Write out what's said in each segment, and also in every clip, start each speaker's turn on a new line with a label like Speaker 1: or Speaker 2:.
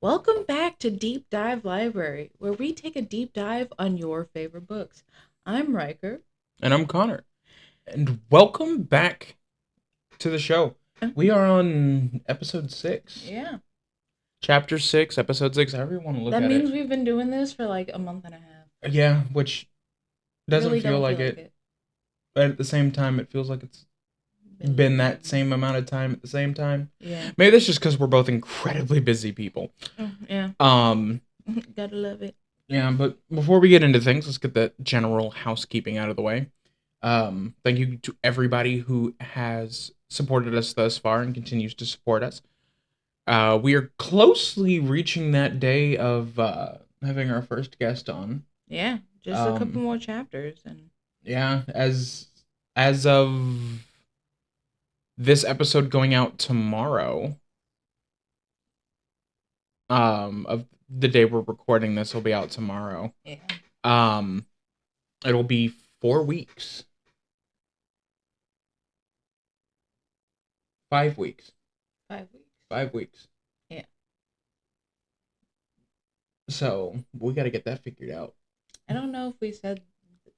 Speaker 1: Welcome back to Deep Dive Library, where we take a deep dive on your favorite books. I'm Riker.
Speaker 2: And I'm Connor. And welcome back to the show. We are on episode 6.
Speaker 1: Yeah,
Speaker 2: Chapter 6, episode 6, however you want to look
Speaker 1: that
Speaker 2: at
Speaker 1: means
Speaker 2: it.
Speaker 1: we've been doing this for like a month and a half.
Speaker 2: Yeah, which doesn't
Speaker 1: Really
Speaker 2: feel
Speaker 1: don't
Speaker 2: like
Speaker 1: feel like
Speaker 2: it.
Speaker 1: it.
Speaker 2: But at the same time, it feels like it's been that same amount of time at the same time.
Speaker 1: Yeah.
Speaker 2: Maybe that's just because we're both incredibly busy people.
Speaker 1: Yeah.
Speaker 2: Um,
Speaker 1: Gotta love it.
Speaker 2: yeah, but before we get into things, let's get the general housekeeping out of the way. Thank you to everybody who has supported us thus far and continues to support us. We are closely reaching that day of having our first guest on.
Speaker 1: Yeah, just a couple
Speaker 2: Um,
Speaker 1: more chapters and
Speaker 2: yeah, as of this episode going out tomorrow, of the day we're recording this will be out tomorrow.
Speaker 1: yeah.
Speaker 2: Um, it'll be 4 weeks, 5 weeks,
Speaker 1: 5 weeks.
Speaker 2: 5 weeks.
Speaker 1: Yeah.
Speaker 2: So we got to get that figured out.
Speaker 1: I don't know if we said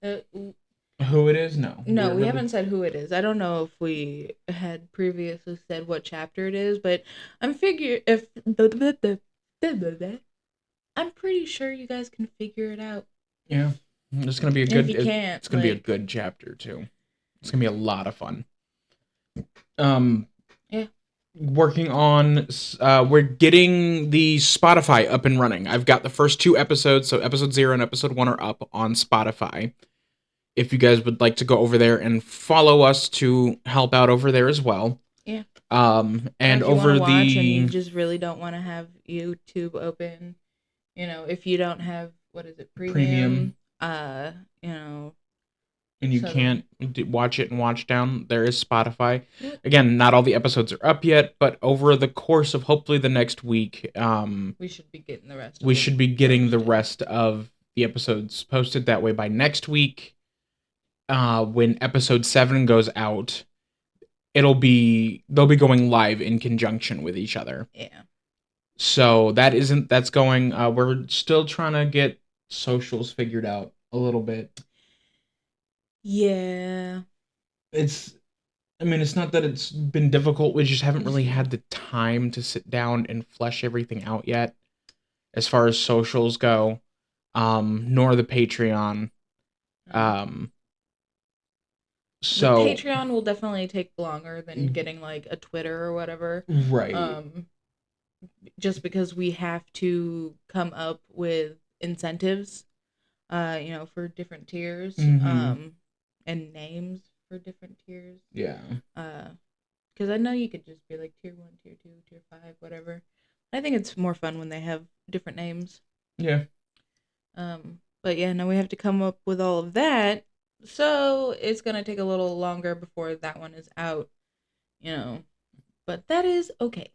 Speaker 2: Who it is? No,
Speaker 1: no, we haven't said who it is. I don't know if we had previously said what chapter it is, but I'm I'm pretty sure you guys can figure it out.
Speaker 2: Yeah, it's gonna be a
Speaker 1: And if
Speaker 2: good.
Speaker 1: you can't,
Speaker 2: It's gonna be a good chapter too. It's gonna be a lot of fun. Um,
Speaker 1: yeah,
Speaker 2: working on. We're getting the Spotify up and running. I've got the first 2 episodes, so episode 0 and episode 1 are up on Spotify. If you guys would like to go over there and follow us to help out over there as well.
Speaker 1: yeah.
Speaker 2: And
Speaker 1: if you
Speaker 2: over
Speaker 1: watch and you
Speaker 2: the
Speaker 1: just really don't want to have YouTube open, if you don't have what is it, premium, you know,
Speaker 2: and you
Speaker 1: so
Speaker 2: can't watch it and watch down, there is Spotify.
Speaker 1: Yep.
Speaker 2: Again, not all the episodes are up yet, but over the course of hopefully the next week,
Speaker 1: we should be getting the rest.
Speaker 2: we should be getting the rest of the episodes posted. That way, by next week, when episode 7 goes out, they'll be going live in conjunction with each other.
Speaker 1: Yeah.
Speaker 2: So that's going. We're still trying to get socials figured out a little bit.
Speaker 1: Yeah.
Speaker 2: It's not that it's been difficult. We just haven't really had the time to sit down and flesh everything out yet, as far as socials go, nor the Patreon. So
Speaker 1: the Patreon will definitely take longer than getting like a Twitter or whatever.
Speaker 2: Right.
Speaker 1: Just because we have to come up with incentives, for different tiers, and names for different tiers.
Speaker 2: Yeah.
Speaker 1: Because I know you could just be like tier 1, tier 2, tier 5, whatever. I think it's more fun when they have different names.
Speaker 2: Yeah.
Speaker 1: But yeah, no, we have to come up with all of that. So it's gonna take a little longer before that one is out, But that is okay.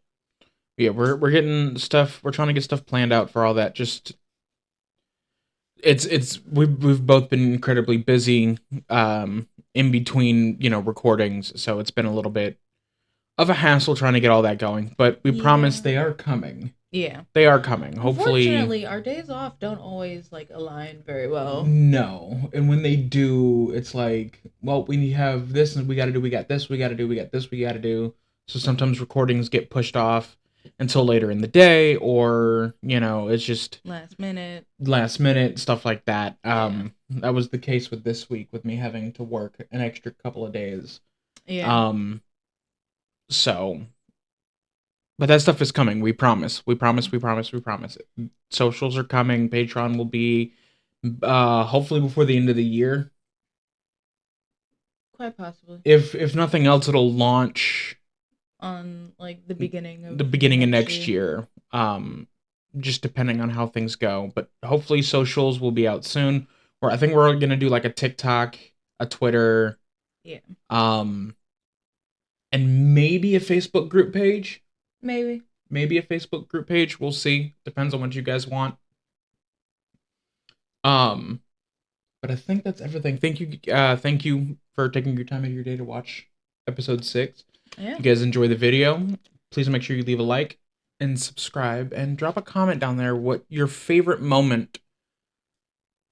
Speaker 2: Yeah, we're getting stuff. We're trying to get stuff planned out for all that. Just we've both been incredibly busy in between recordings, so it's been a little bit of a hassle trying to get all that going. But we promise they are coming.
Speaker 1: Yeah,
Speaker 2: they are coming. Hopefully,
Speaker 1: unfortunately, our days off don't always like align very well.
Speaker 2: No, and when they do, it's like, well, we have this, and we got to do. We got this. We got to do. We got this. We got to do. So sometimes recordings get pushed off until later in the day, or it's just
Speaker 1: last
Speaker 2: minute stuff like that. That was the case with this week, with me having to work an extra couple of days.
Speaker 1: Yeah.
Speaker 2: So, but that stuff is coming. We promise. We promise. We promise. We promise. Socials are coming. Patreon will be hopefully before the end of the year.
Speaker 1: Quite possibly.
Speaker 2: If nothing else, it'll launch
Speaker 1: on like the beginning of
Speaker 2: next year. Just depending on how things go, but hopefully socials will be out soon. Or I think we're gonna do like a TikTok, a Twitter,
Speaker 1: yeah,
Speaker 2: and maybe a Facebook group page. Maybe a Facebook group page. We'll see. Depends on what you guys want. But I think that's everything. Thank you for taking your time out of your day to watch episode 6.
Speaker 1: Yeah.
Speaker 2: If you guys enjoy the video, please make sure you leave a like. and subscribe and drop a comment down there what your favorite moment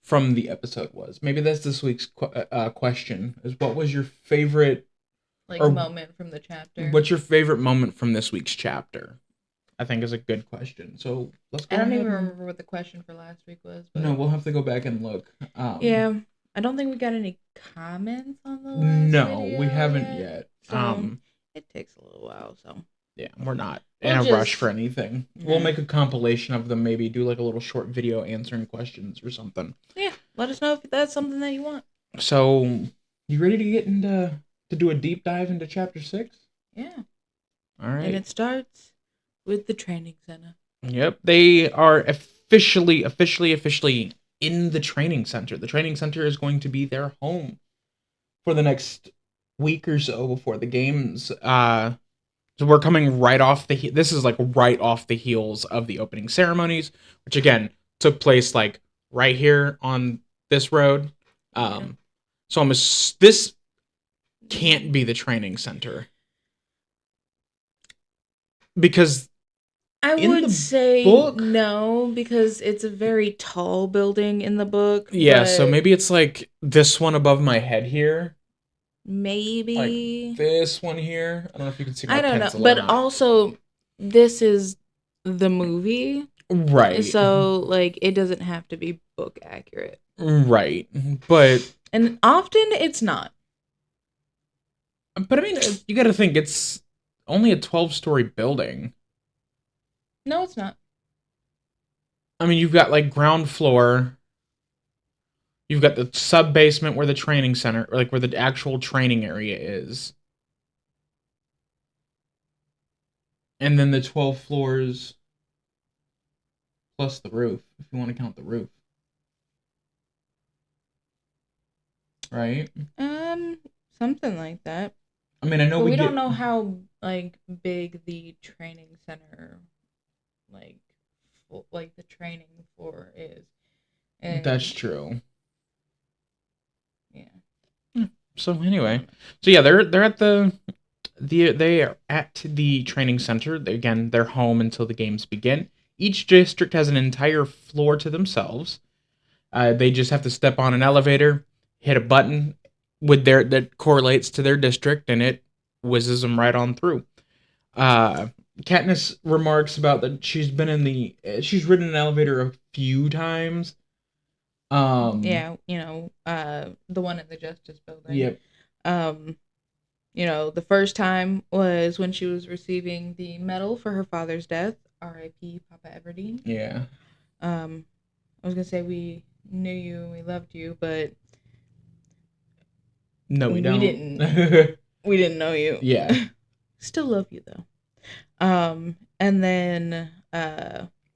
Speaker 2: from the episode was. Maybe that's this week's question, is what was your favorite
Speaker 1: moment from the chapter?
Speaker 2: What's your favorite moment from this week's chapter? I think is a good question. So let's go.
Speaker 1: I don't even remember what the question for last week was.
Speaker 2: But... No, we'll have to go back and look.
Speaker 1: Yeah, I don't think we got any comments on the last video
Speaker 2: we haven't yet.
Speaker 1: So it takes a little while, so
Speaker 2: yeah, we're not in a rush for anything. Yeah. We'll make a compilation of them, maybe do like a little short video answering questions or something.
Speaker 1: Yeah, let us know if that's something that you want.
Speaker 2: So, you ready to get into to do a deep dive into chapter 6?
Speaker 1: Yeah.
Speaker 2: All right.
Speaker 1: And it starts with the training center.
Speaker 2: Yep, they are officially in the training center. The training center is going to be their home for the next week or so before the games. So we're coming right off this is like right off the heels of the opening ceremonies, which again took place like right here on this road. So this can't be the training center, because
Speaker 1: I would say no, because it's a very tall building in the book.
Speaker 2: Yeah, so maybe it's like this one above my head here.
Speaker 1: Maybe
Speaker 2: like this one here. I don't know if you can see my
Speaker 1: pencil. I don't know, but also this is the movie,
Speaker 2: right?
Speaker 1: So like it doesn't have to be book accurate,
Speaker 2: right? And
Speaker 1: often it's not.
Speaker 2: But I mean, you got to think it's only a 12-story building.
Speaker 1: No, it's not.
Speaker 2: I mean, you've got like ground floor. You've got the sub basement where the training center, or like where the actual training area is. And then the 12 floors plus the roof, if you want to count the roof. Right?
Speaker 1: Something like that.
Speaker 2: I mean, I know
Speaker 1: we don't know how like big the training center like the training floor is. And
Speaker 2: that's true.
Speaker 1: Yeah.
Speaker 2: So anyway, so yeah, they're at they are at the training center. Again, they're home until the games begin. Each district has an entire floor to themselves. They just have to step on an elevator, hit a button that correlates to their district, and it whizzes them right on through. Katniss remarks about that she's ridden an elevator a few times.
Speaker 1: Yeah, the one in the Justice Building.
Speaker 2: Yep.
Speaker 1: The first time was when she was receiving the medal for her father's death. R.I.P. Papa Everdeen.
Speaker 2: Yeah.
Speaker 1: I was gonna say we knew you and we loved you, but
Speaker 2: no, we don't.
Speaker 1: We didn't. We didn't know you.
Speaker 2: Yeah.
Speaker 1: Still love you though. And then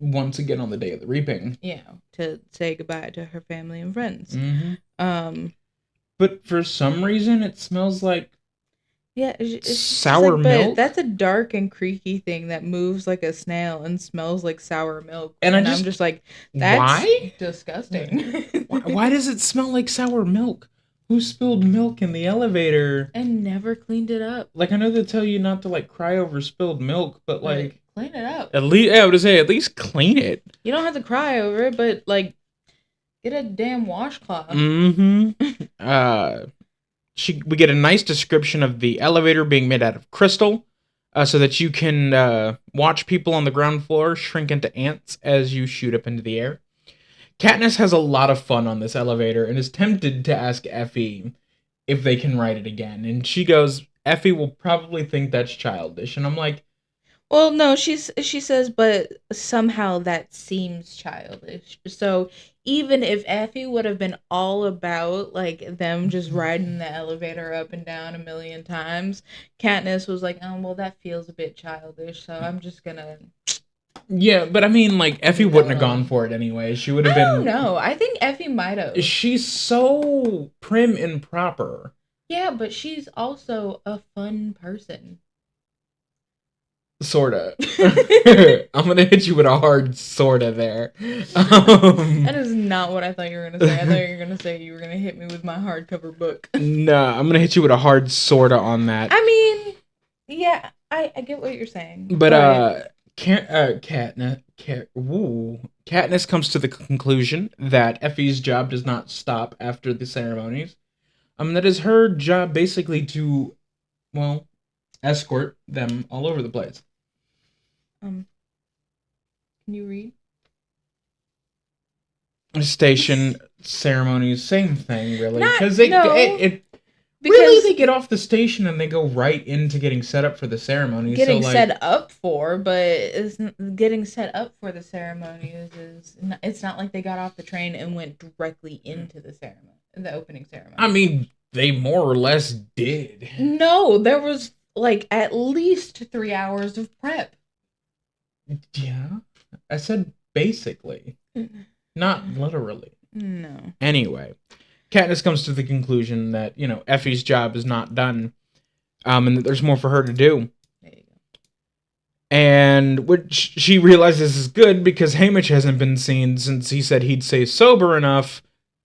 Speaker 2: once again on the day of the reaping.
Speaker 1: Yeah, to say goodbye to her family and friends.
Speaker 2: Mm-hmm. But for some reason, it smells like
Speaker 1: it's
Speaker 2: sour milk.
Speaker 1: That's a dark and creaky thing that moves like a snail and smells like sour milk. And I'm just like, that's disgusting.
Speaker 2: Why does it smell like sour milk? Who spilled milk in the elevator?
Speaker 1: And never cleaned it up.
Speaker 2: Like, I know they tell you not to, like, cry over spilled milk, but, like...
Speaker 1: Clean it up.
Speaker 2: At least, I would say, at least clean it.
Speaker 1: You don't have to cry over it, but, like, get a damn washcloth.
Speaker 2: Mm-hmm. We get a nice description of the elevator being made out of crystal, so that you can watch people on the ground floor shrink into ants as you shoot up into the air. Katniss has a lot of fun on this elevator and is tempted to ask Effie if they can ride it again. And she goes, Effie will probably think that's childish. And I'm like...
Speaker 1: Well, no, she says, but somehow that seems childish. So even if Effie would have been all about, like, them just riding the elevator up and down a million times, Katniss was like, oh, well, that feels a bit childish, so I'm just gonna...
Speaker 2: Yeah, but I mean, like, Effie wouldn't have gone for it anyway. She would have been... I
Speaker 1: don't know. I think Effie might have.
Speaker 2: She's so prim and proper.
Speaker 1: Yeah, but she's also a fun person.
Speaker 2: Sorta. I'm gonna hit you with a hard sorta there.
Speaker 1: That is not what I thought you were gonna say. I thought you were gonna say you were gonna hit me with my hardcover book.
Speaker 2: No, I'm gonna hit you with a hard sorta on that.
Speaker 1: I mean, yeah, I get what you're saying.
Speaker 2: But Katniss comes to the conclusion that Effie's job does not stop after the ceremonies. That is her job basically to, well, escort them all over the place.
Speaker 1: Um, can you read?
Speaker 2: Station ceremonies, same thing, really,
Speaker 1: Not
Speaker 2: because
Speaker 1: no,
Speaker 2: it really
Speaker 1: because
Speaker 2: they get off the station and they go right into getting set up for the ceremony. So
Speaker 1: getting
Speaker 2: like,
Speaker 1: set up for, but getting set up for the ceremony is it's not like they got off the train and went directly into the ceremony, the opening ceremony.
Speaker 2: I mean, they more or less did.
Speaker 1: No, there was like at least 3 hours of prep.
Speaker 2: Yeah, I said basically, not literally.
Speaker 1: No.
Speaker 2: Anyway, Katniss comes to the conclusion that Effie's job is not done, and that there's more for her to do.
Speaker 1: There you go.
Speaker 2: And which she realizes is good because Haymitch hasn't been seen since he said he'd stay sober enough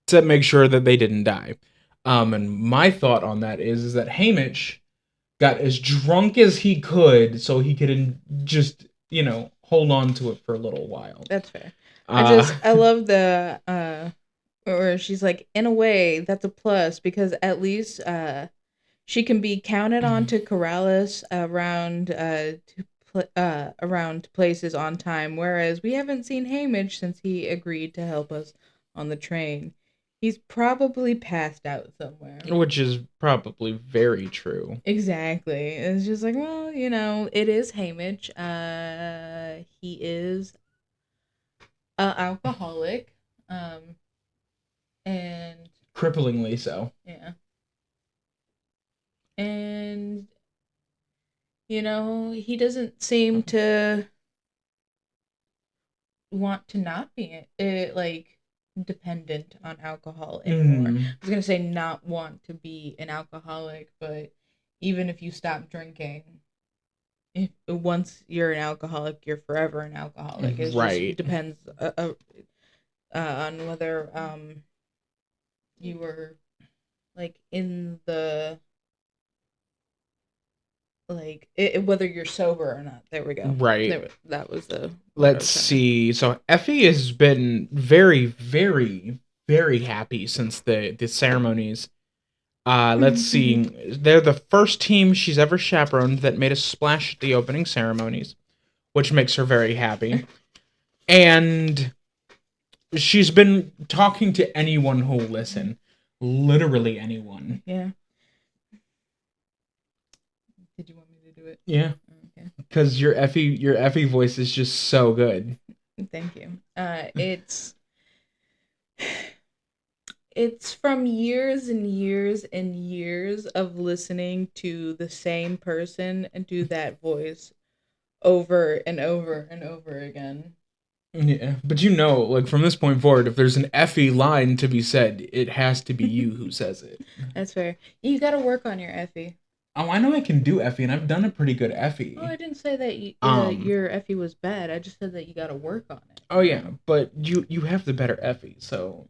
Speaker 2: to make sure that they didn't die. And my thought on that is that Haymitch got as drunk as he could so he could just, hold on to it for a little while.
Speaker 1: That's fair. I love the or she's like, in a way that's a plus because at least she can be counted on to corral us around places on time, whereas we haven't seen Haymitch since he agreed to help us on the train. He's probably passed out somewhere.
Speaker 2: Which is probably very true.
Speaker 1: Exactly. It's just like, well, it is Haymitch. He is an alcoholic. And
Speaker 2: cripplingly so.
Speaker 1: yeah. And he doesn't seem to want to not be like dependent on alcohol anymore. I was gonna say not want to be an alcoholic, but even if you stop drinking, if once you're an alcoholic, you're forever an alcoholic. It
Speaker 2: right.
Speaker 1: Just depends on whether you were like in the like whether you're sober or not. There we go.
Speaker 2: Right.
Speaker 1: That was the.
Speaker 2: Let's see. So Effie has been very, very, very happy since the ceremonies. Let's see. They're the first team she's ever chaperoned that made a splash at the opening ceremonies, which makes her very happy. And she's been talking to anyone who'll listen. Literally anyone.
Speaker 1: Yeah. Did you want me to do it?
Speaker 2: Yeah. Okay. Because your Effie voice is just so good.
Speaker 1: Thank you. It's from years and years and years of listening to the same person and do that voice over and over and over again.
Speaker 2: Yeah, but like from this point forward, if there's an Effie line to be said, it has to be you who says it.
Speaker 1: That's fair. You got to work on your Effie.
Speaker 2: Oh, I know I can do Effie, and I've done a pretty good Effie.
Speaker 1: Oh, I didn't say that your Effie was bad. I just said that you got to work on it.
Speaker 2: Oh yeah, but you have the better Effie, so.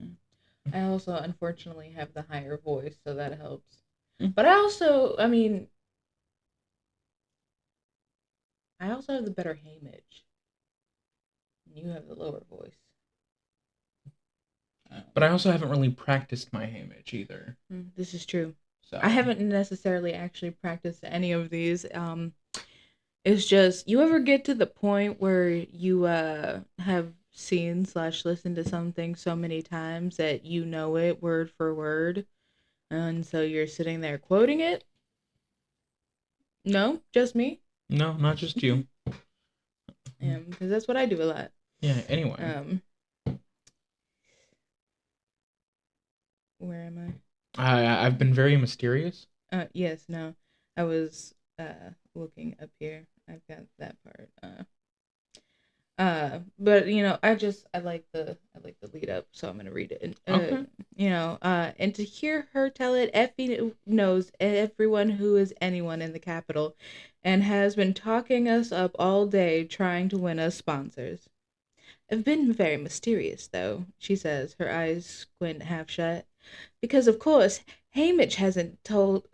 Speaker 1: I also unfortunately have the higher voice, so that helps. But I also have the better Haymitch. You have the lower voice.
Speaker 2: But I also haven't really practiced my Haymitch either.
Speaker 1: This is true. So I haven't necessarily actually practiced any of these. It's just, you ever get to the point where you have seen / listened to something so many times that you know it word for word, and so you're sitting there quoting it? No, just me?
Speaker 2: No, not just you.
Speaker 1: Yeah, because that's what I do a lot.
Speaker 2: Yeah, anyway.
Speaker 1: Where am
Speaker 2: I? I've been very mysterious.
Speaker 1: Yes, no. I was looking up here. I've got that part. But I like the lead up, so I'm gonna read it.
Speaker 2: Okay.
Speaker 1: And to hear her tell it, Effie knows everyone who is anyone in the capital, and has been talking us up all day trying to win us sponsors. I've been very mysterious, though, she says, her eyes squint half shut. Because, of course, Haymitch hasn't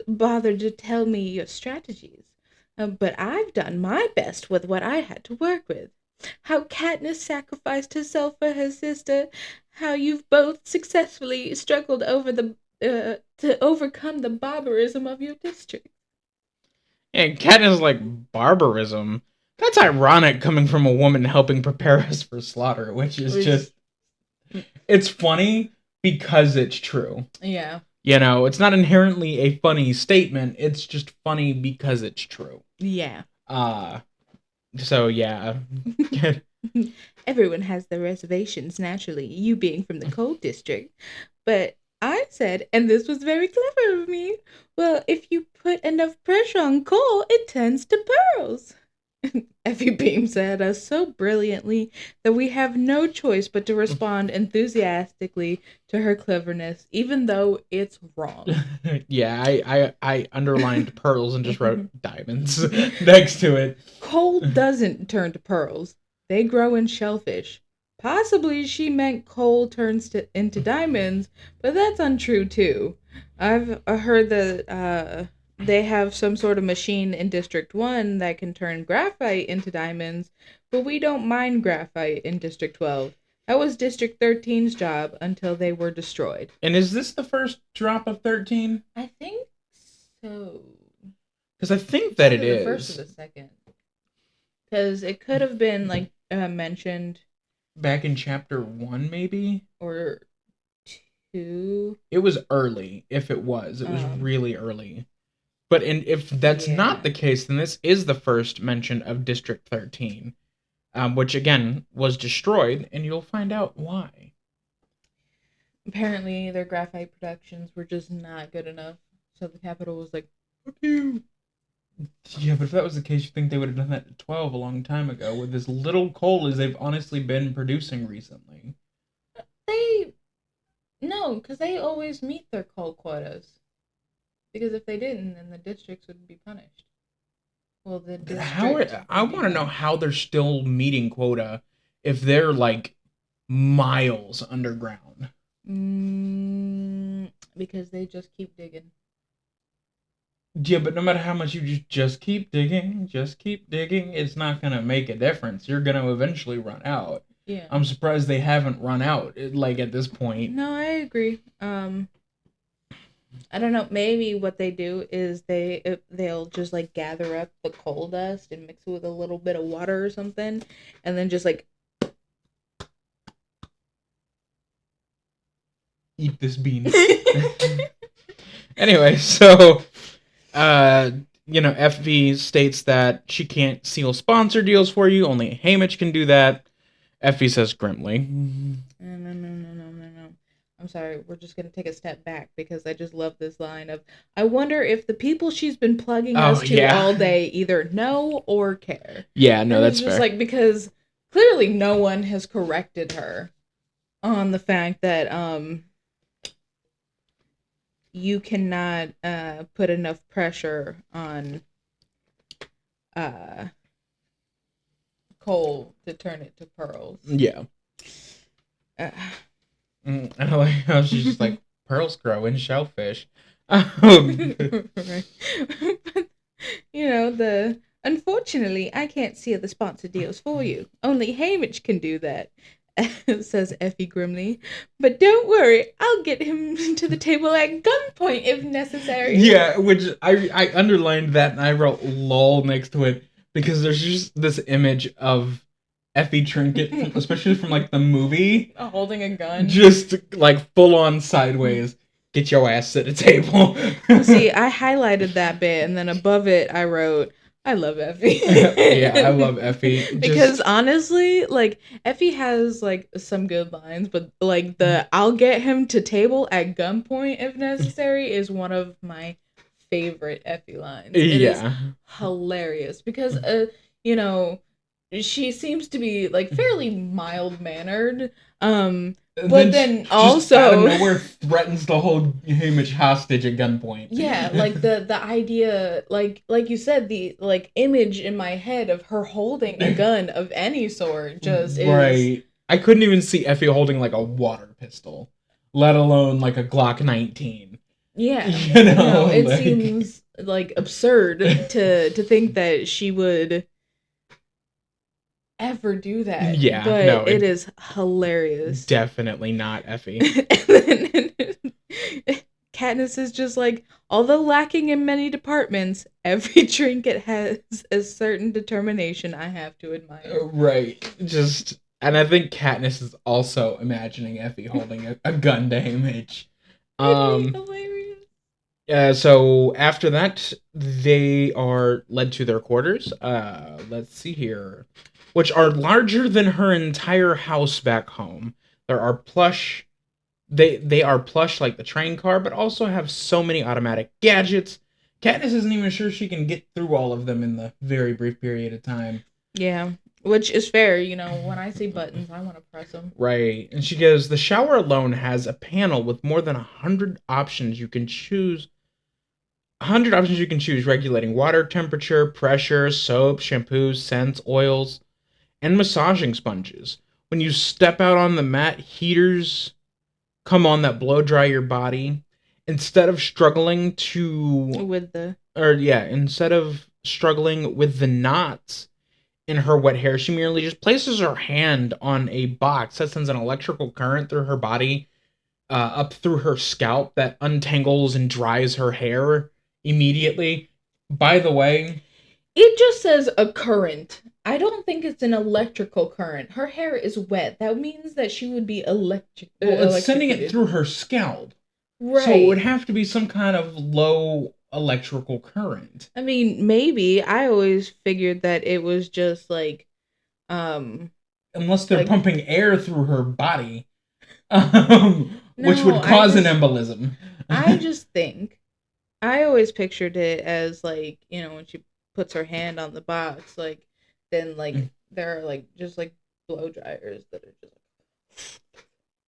Speaker 1: bothered to tell me your strategies. But I've done my best with what I had to work with. How Katniss sacrificed herself for her sister. How you've both successfully struggled to overcome the barbarism of your district.
Speaker 2: And Katniss like barbarism. That's ironic coming from a woman helping prepare us for slaughter, which is just it's funny because it's true.
Speaker 1: Yeah.
Speaker 2: You know, it's not inherently a funny statement, it's just funny because it's true.
Speaker 1: Yeah.
Speaker 2: So yeah.
Speaker 1: Everyone has their reservations, naturally, you being from the cold district. But I said, and this was very clever of me, well, if you put enough pressure on coal, it turns to pearls. Effie beams at us so brilliantly that we have no choice but to respond enthusiastically to her cleverness, even though it's wrong.
Speaker 2: Yeah, I underlined pearls and just wrote diamonds next to it.
Speaker 1: Coal doesn't turn to pearls. They grow in shellfish. Possibly she meant coal turns into diamonds, but that's untrue too. I've heard that they have some sort of machine in District 1 that can turn graphite into diamonds, but we don't mine graphite in District 12. That was District 13's job until they were destroyed.
Speaker 2: And is this the first drop of 13?
Speaker 1: I think so.
Speaker 2: Because I think that it is.
Speaker 1: The first or the second. Because it could have been, like, mentioned.
Speaker 2: Back in chapter 1, maybe?
Speaker 1: Or 2.
Speaker 2: It was early, if it was. It was really early. But if that's not the case, then this is the first mention of District 13, which, again, was destroyed, and you'll find out why.
Speaker 1: Apparently, their graphite productions were just not good enough, so the Capitol was like, fuck you.
Speaker 2: Yeah, but if that was the case, you think they would have done that at 12 a long time ago, with as little coal as they've honestly been producing recently.
Speaker 1: No, because they always meet their coal quotas. Because if they didn't, then the districts would be punished. Well,
Speaker 2: I want to know how they're still meeting quota if they're like miles underground.
Speaker 1: Because they just keep digging.
Speaker 2: Yeah, but no matter how much you just keep digging, it's not gonna make a difference. You're gonna eventually run out.
Speaker 1: Yeah.
Speaker 2: I'm surprised they haven't run out like at this point.
Speaker 1: No, I agree. I don't know. Maybe what they do is they'll just like gather up the coal dust and mix it with a little bit of water or something, and then just like
Speaker 2: eat this bean. Anyway, so Effie states that she can't seal sponsor deals for you. Only Haymitch can do that. Effie says grimly.
Speaker 1: No. I'm sorry, we're just going to take a step back because I just love this line of, I wonder if the people she's been plugging us to all day either know or care.
Speaker 2: Yeah, no, that's
Speaker 1: just
Speaker 2: fair.
Speaker 1: Like, because clearly no one has corrected her on the fact that you cannot put enough pressure on coal to turn it to pearls.
Speaker 2: Yeah. I like how she's just like, pearls grow in shellfish.
Speaker 1: Right. But, unfortunately, I can't seal the sponsor deals for you. Only Haymitch can do that, says Effie grimly. But don't worry, I'll get him to the table at gunpoint if necessary.
Speaker 2: Yeah, which I underlined that and I wrote lol next to it because there's just this image of Effie Trinket, especially from like the movie,
Speaker 1: holding a gun,
Speaker 2: just like full on sideways. Get your ass at the table.
Speaker 1: See, I highlighted that bit, and then above it, I wrote, "I love Effie."
Speaker 2: Yeah, I love Effie
Speaker 1: because honestly, like Effie has like some good lines, but like the "I'll get him to table at gunpoint if necessary" is one of my favorite Effie lines. It is hilarious because she seems to be like fairly mild mannered, but then also
Speaker 2: out of nowhere threatens to hold Haymitch hostage at gunpoint.
Speaker 1: Yeah, like the idea, like you said, the like image in my head of her holding a gun of any sort just is.
Speaker 2: I couldn't even see Effie holding like a water pistol, let alone like a Glock 19.
Speaker 1: Yeah,
Speaker 2: it
Speaker 1: seems like absurd to think that she would ever do that,
Speaker 2: Yeah,
Speaker 1: but
Speaker 2: no,
Speaker 1: it
Speaker 2: it
Speaker 1: is hilarious.
Speaker 2: definitely not Effie.
Speaker 1: And then Katniss is just like, although lacking in many departments, every trinket has a certain determination I have to admire.
Speaker 2: Right. Just, and I think Katniss is also imagining Effie holding a gun to Haymitch.
Speaker 1: It'd be
Speaker 2: Um,
Speaker 1: hilarious.
Speaker 2: so after that, they are led to their quarters. Let's see here, which are larger than her entire house back home. There are plush. They are plush like the train car, but also have so many automatic gadgets. Katniss isn't even sure she can get through all of them in the very brief period of time.
Speaker 1: Yeah, which is fair. You know, when I see buttons, I want to press them.
Speaker 2: Right. And she goes, the shower alone has a panel with more than 100 options you can choose. 100 options you can choose, regulating water temperature, pressure, soap, shampoos, scents, oils, and massaging sponges. When you step out on the mat, heaters come on that blow dry your body. Instead of struggling to,
Speaker 1: With the
Speaker 2: instead of struggling with the knots in her wet hair, she merely just places her hand on a box that sends an electrical current through her body, up through her scalp that untangles and dries her hair immediately. By the way,
Speaker 1: it just says a current. I don't think it's an electrical current. Her hair is wet. That means that she would be
Speaker 2: it's sending it
Speaker 1: electrocuted.
Speaker 2: through her scalp.
Speaker 1: Right.
Speaker 2: So it would have to be some kind of low electrical current.
Speaker 1: I mean, maybe. I always figured that it was just like, um,
Speaker 2: unless they're
Speaker 1: like,
Speaker 2: pumping air through her body, which
Speaker 1: no,
Speaker 2: would cause an embolism.
Speaker 1: I just think I always pictured it as like, you know, when she puts her hand on the box, like then like there are like just like blow dryers that are just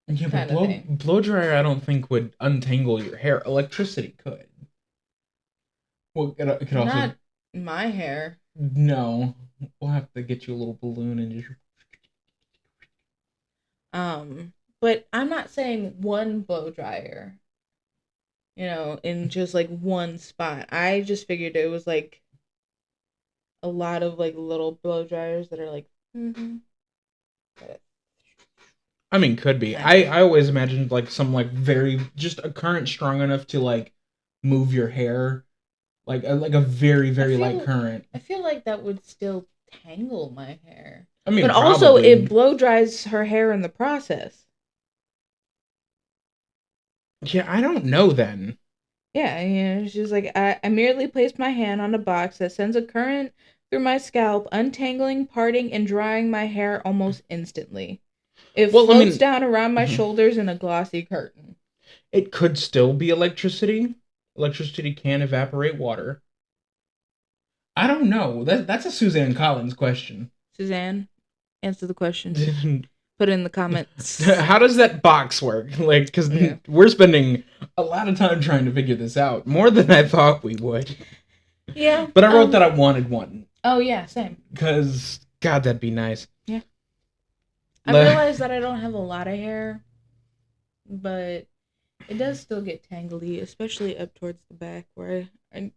Speaker 2: Yeah, but
Speaker 1: kind of thing.
Speaker 2: blow dryer I don't think would untangle your hair. Electricity could. Well, it could also
Speaker 1: Not my hair.
Speaker 2: no. We'll have to get you a little balloon and just.
Speaker 1: But I'm not saying one blow dryer, you know, in just like one spot. I just figured it was like a lot of like little blow dryers that are like. Mm-hmm.
Speaker 2: I mean, could be. I always imagined like some like very just a current strong enough to like move your hair, like a very very light current.
Speaker 1: I feel like that would still tangle my hair.
Speaker 2: I mean,
Speaker 1: but also it blow dries her hair in the process.
Speaker 2: Yeah, I don't know then.
Speaker 1: Yeah, you know, she's like, I merely placed my hand on a box that sends a current through my scalp, untangling, parting, and drying my hair almost instantly. It floats down around my shoulders in a glossy curtain.
Speaker 2: It could still be electricity. Electricity can evaporate water. I don't know. That's a Suzanne Collins question.
Speaker 1: Suzanne, answer the question. Put it in the comments.
Speaker 2: How does that box work? Like, because we're spending a lot of time trying to figure this out. More than I thought we would.
Speaker 1: Yeah.
Speaker 2: But I wrote that I wanted one.
Speaker 1: Oh, yeah, same.
Speaker 2: Because, God, that'd be nice.
Speaker 1: Yeah. I realize that I don't have a lot of hair, but it does still get tangly, especially up towards the back where I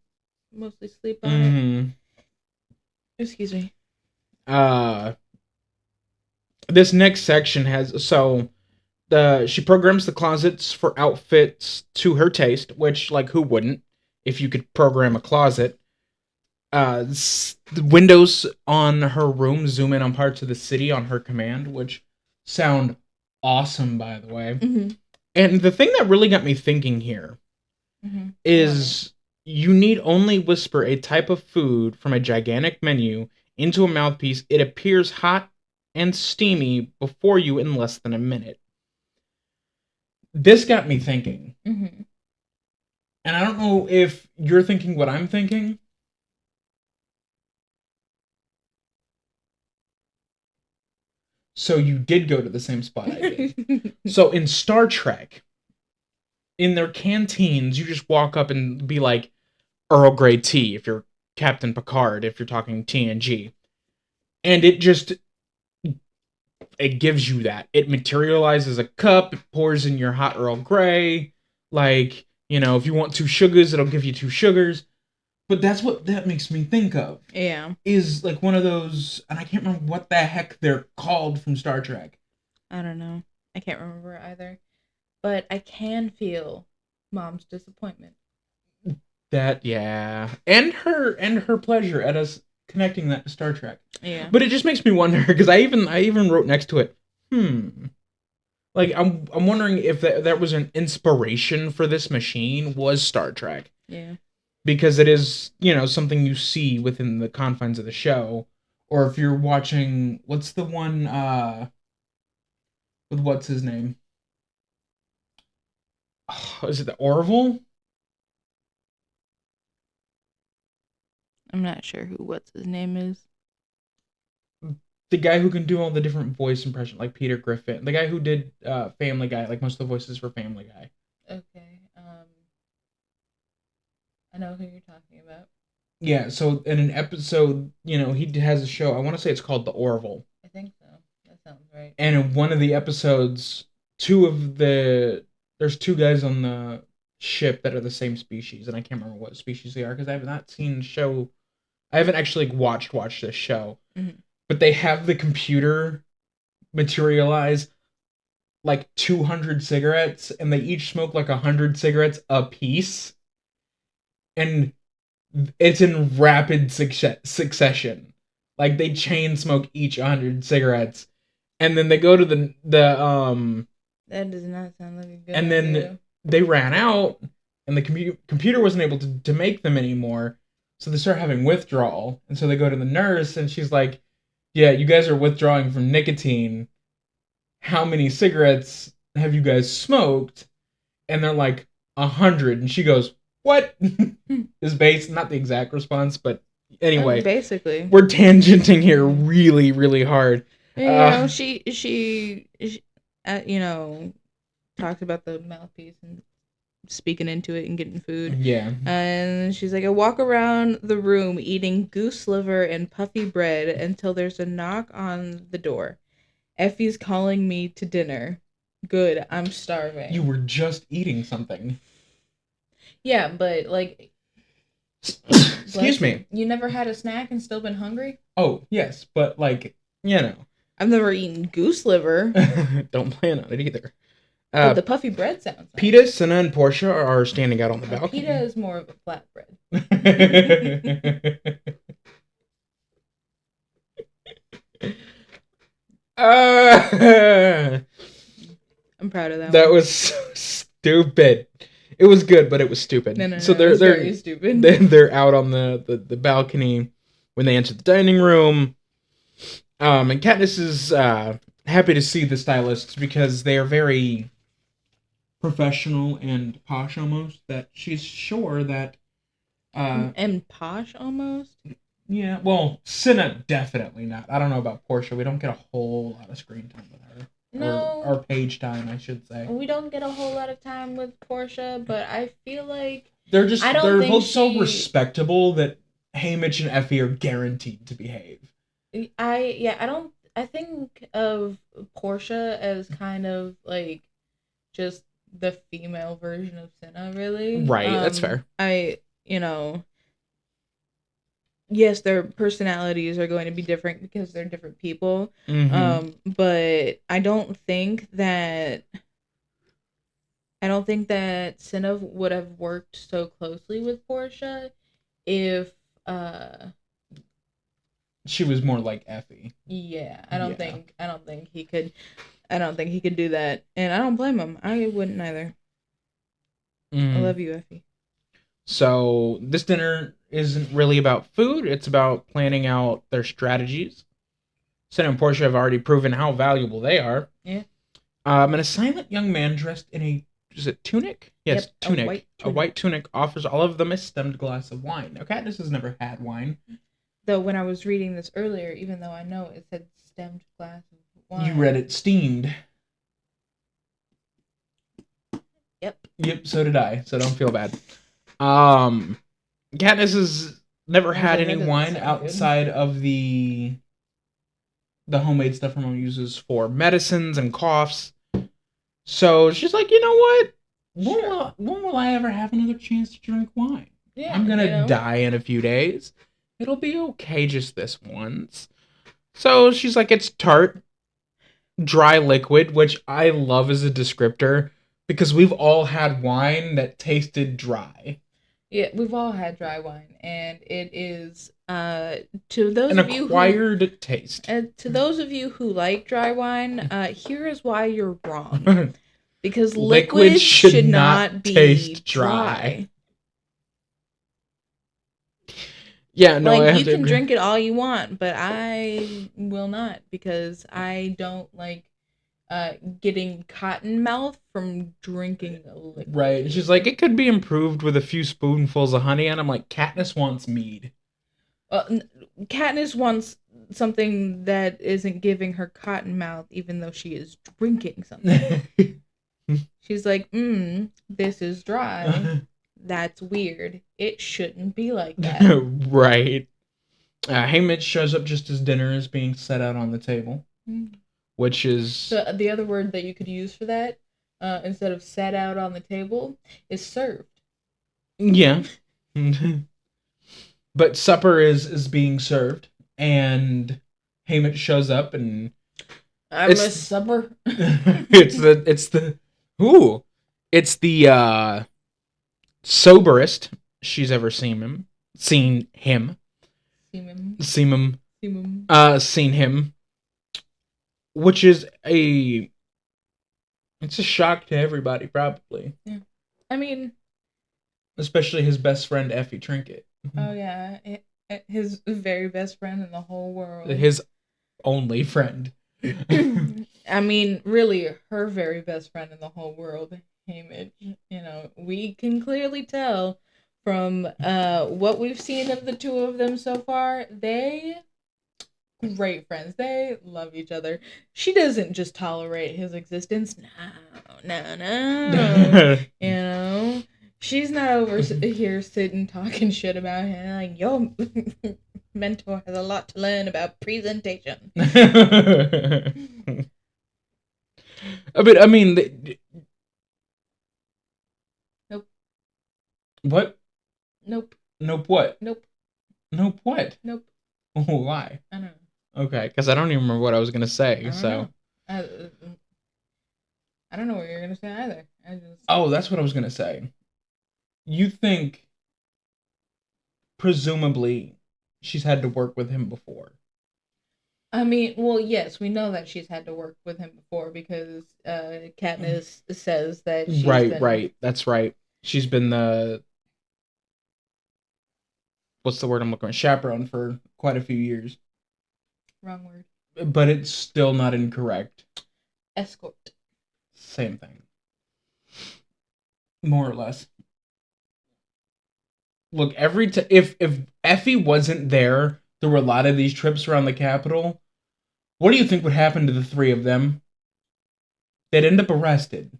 Speaker 1: mostly sleep on it. Excuse me.
Speaker 2: This next section has she programs the closets for outfits to her taste, which like who wouldn't if you could program a closet. The windows on her room zoom in on parts of the city on her command, which sound awesome, by the way.
Speaker 1: Mm-hmm.
Speaker 2: And the thing that really got me thinking here is you need only whisper a type of food from a gigantic menu into a mouthpiece. It appears hot and steamy before you in less than a minute. This got me thinking.
Speaker 1: Mm-hmm.
Speaker 2: And I don't know if you're thinking what I'm thinking. So you did go to the same spot I did. So in Star Trek, in their canteens, you just walk up and be like, Earl Grey tea, if you're Captain Picard, if you're talking TNG. And it gives you that. It materializes a cup, it pours in your hot Earl Grey. Like, you know, if you want 2 sugars, it'll give you 2 sugars. But that's what that makes me think of.
Speaker 1: Yeah.
Speaker 2: Is like one of those, and I can't remember what the heck they're called from Star Trek.
Speaker 1: I don't know. I can't remember either. But I can feel Mom's disappointment.
Speaker 2: That, yeah, and her pleasure at us connecting that to Star Trek.
Speaker 1: Yeah.
Speaker 2: But it just makes me wonder, because I even wrote next to it, like I'm wondering if that was an inspiration for this machine was Star Trek.
Speaker 1: Yeah.
Speaker 2: Because it is, something you see within the confines of the show, or if you're watching, what's the one with what's his name? Oh, is it the Orville?
Speaker 1: I'm not sure what's his name is.
Speaker 2: The guy who can do all the different voice impressions, like Peter Griffin. The guy who did Family Guy, like most of the voices for Family Guy.
Speaker 1: Okay. I know who you're talking about.
Speaker 2: Yeah, so in an episode, he has a show. I want to say it's called The Orville.
Speaker 1: I think so. That sounds right.
Speaker 2: And in one of the episodes, there's two guys on the ship that are the same species, and I can't remember what species they are because I have not seen the show. I haven't actually watched this show.
Speaker 1: Mm-hmm.
Speaker 2: But they have the computer materialize like 200 cigarettes, and they each smoke like 100 cigarettes a piece. And it's in rapid succession. Like, they chain smoke each 100 cigarettes. And then they go to the
Speaker 1: That does not sound like a good
Speaker 2: and then
Speaker 1: idea.
Speaker 2: They ran out, and the computer wasn't able to make them anymore. So they start having withdrawal. And so they go to the nurse, and she's like, yeah, you guys are withdrawing from nicotine. How many cigarettes have you guys smoked? And they're like, 100. And she goes, what? Is based, not the exact response, but anyway.
Speaker 1: Basically.
Speaker 2: We're tangenting here really, really hard.
Speaker 1: She talked about the mouthpiece and speaking into it and getting food.
Speaker 2: Yeah.
Speaker 1: And she's like, I walk around the room eating goose liver and puffy bread until there's a knock on the door. Effie's calling me to dinner. Good, I'm starving.
Speaker 2: You were just eating something.
Speaker 1: Yeah, but like...
Speaker 2: Excuse me.
Speaker 1: You never had a snack and still been hungry?
Speaker 2: Oh, yes, but like,
Speaker 1: I've never eaten goose liver.
Speaker 2: Don't plan on it either.
Speaker 1: But the puffy bread sounds nice.
Speaker 2: Peta, Senna, and Portia are standing out on the balcony.
Speaker 1: Peta is more of a flatbread. I'm proud of that.
Speaker 2: That was so stupid. It was good, but it was stupid.
Speaker 1: No,
Speaker 2: so
Speaker 1: they're very stupid.
Speaker 2: They're out on the balcony when they enter the dining room. And Katniss is happy to see the stylists because they are very professional and posh almost. That she's sure that
Speaker 1: and posh almost.
Speaker 2: Yeah, well, Senna definitely not. I don't know about Portia. We don't get a whole lot of screen time with her.
Speaker 1: No.
Speaker 2: Or page time, I should say.
Speaker 1: We don't get a whole lot of time with Portia, but I feel like
Speaker 2: they're both so respectable that Haymitch and Effie are guaranteed to behave.
Speaker 1: I think of Portia as kind of like just the female version of Senna, really.
Speaker 2: Right, that's fair.
Speaker 1: Yes, their personalities are going to be different because they're different people.
Speaker 2: Mm-hmm.
Speaker 1: But I don't think that Senna would have worked so closely with Portia if
Speaker 2: she was more like Effie.
Speaker 1: Yeah, I don't think he could do that, and I don't blame him. I wouldn't either. I love you, Effie.
Speaker 2: So this dinner isn't really about food. It's about planning out their strategies. Senna and Portia have already proven how valuable they are.
Speaker 1: Yeah.
Speaker 2: And a silent young man dressed in is it tunic? Yes, yep, tunic. A white tunic offers all of them a stemmed glass of wine. Now, Katniss has never had wine.
Speaker 1: Though when I was reading this earlier, even though I know it said stemmed glass of wine.
Speaker 2: You read it steamed. Yep, so did I. So don't feel bad. Katniss has never had any wine outside of the homemade stuff her mom uses for medicines and coughs. So she's like, you know what? When will I ever have another chance to drink wine?
Speaker 1: Yeah,
Speaker 2: I'm gonna die in a few days. It'll be okay just this once. So she's like, it's tart, dry liquid, which I love as a descriptor because we've all had wine that tasted dry.
Speaker 1: Yeah, we've all had dry wine, and it is to those
Speaker 2: An
Speaker 1: of you
Speaker 2: acquired taste.
Speaker 1: to those of you who like dry wine, here is why you're wrong. Because liquid should not be
Speaker 2: taste
Speaker 1: dry.
Speaker 2: Yeah, no, I
Speaker 1: Like,
Speaker 2: have
Speaker 1: you
Speaker 2: to
Speaker 1: can
Speaker 2: agree.
Speaker 1: drink it all you want, but I will not because I don't like getting cotton mouth from drinking a liquid.
Speaker 2: Right. And she's like, it could be improved with a few spoonfuls of honey. And I'm like, Katniss wants mead.
Speaker 1: Katniss wants something that isn't giving her cotton mouth, even though she is drinking something. She's like, this is dry. That's weird. It shouldn't be like that.
Speaker 2: Right. Haymitch shows up just as dinner is being set out on the table, which is
Speaker 1: the other word that you could use for that, instead of set out on the table, is served.
Speaker 2: Yeah. But supper is being served, and Haymitch shows up, and
Speaker 1: I miss supper.
Speaker 2: it's the soberest she's ever seen him. Seen him. Which is it's a shock to everybody, probably.
Speaker 1: Yeah. I mean,
Speaker 2: especially his best friend Effie Trinket.
Speaker 1: Oh yeah, his very best friend in the whole world.
Speaker 2: His only friend.
Speaker 1: I mean, really, her very best friend in the whole world, Haymitch. You know, we can clearly tell from what we've seen of the two of them so far, they great friends. They love each other. She doesn't just tolerate his existence. No. You know, she's not over here sitting talking shit about him. Like, yo, mentor has a lot to learn about presentation.
Speaker 2: But I mean,
Speaker 1: nope.
Speaker 2: What?
Speaker 1: Nope.
Speaker 2: Nope. What?
Speaker 1: Nope.
Speaker 2: Nope. What?
Speaker 1: Nope.
Speaker 2: Why?
Speaker 1: I don't know.
Speaker 2: Okay, because I don't even remember what I was gonna say.
Speaker 1: I don't know what you're gonna say either.
Speaker 2: Oh, that's what I was gonna say. You think, presumably, she's had to work with him before?
Speaker 1: I mean, well, yes, we know that she's had to work with him before because Katniss says that she's
Speaker 2: right. That's right. She's been the what's the word I'm looking for? Chaperone for quite a few years.
Speaker 1: Wrong word.
Speaker 2: But it's still not incorrect.
Speaker 1: Escort.
Speaker 2: Same thing. More or less. Look, if Effie wasn't there through a lot of these trips around the Capitol, what do you think would happen to the three of them? They'd end up arrested.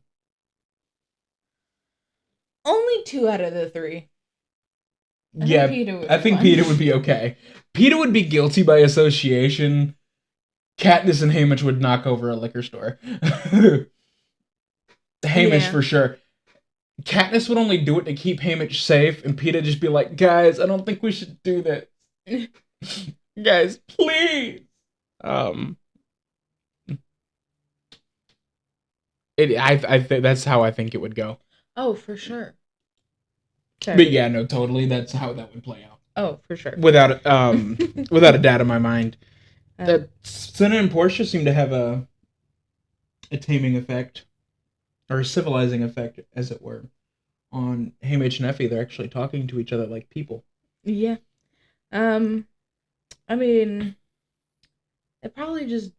Speaker 1: Only 2 out of the 3.
Speaker 2: I think Peeta would be okay. Peeta would be guilty by association. Katniss and Haymitch would knock over a liquor store. Haymitch for sure. Katniss would only do it to keep Haymitch safe, and Peeta just be like, guys, I don't think we should do that. Guys, please. I think that's how I think it would go.
Speaker 1: Oh, for sure.
Speaker 2: Sorry. But yeah, no, totally. That's how that would play out.
Speaker 1: Oh, for sure.
Speaker 2: Without a doubt in my mind. That Senna and Portia seem to have a taming effect, or a civilizing effect, as it were, on Haymitch and Effie. They're actually talking to each other like people.
Speaker 1: Yeah. I mean, they probably just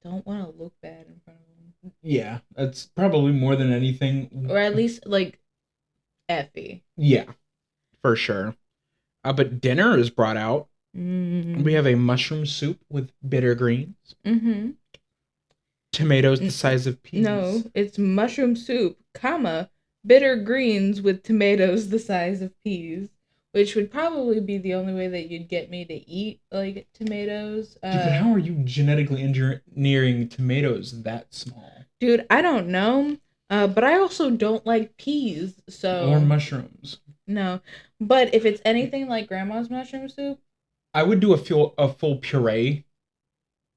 Speaker 1: don't want to look bad in front of them.
Speaker 2: Yeah, that's probably more than anything.
Speaker 1: Or at least, like, Effie.
Speaker 2: Yeah, for sure. But dinner is brought out. Mm. We have a mushroom soup with bitter greens. Mm-hmm. Tomatoes the size of peas.
Speaker 1: No, it's mushroom soup, bitter greens with tomatoes the size of peas. Which would probably be the only way that you'd get me to eat, like, tomatoes.
Speaker 2: Dude, but how are you genetically engineering tomatoes that small?
Speaker 1: Dude, I don't know. But I also don't like peas, so...
Speaker 2: Or mushrooms.
Speaker 1: No, but if it's anything like grandma's mushroom soup,
Speaker 2: I would do a full puree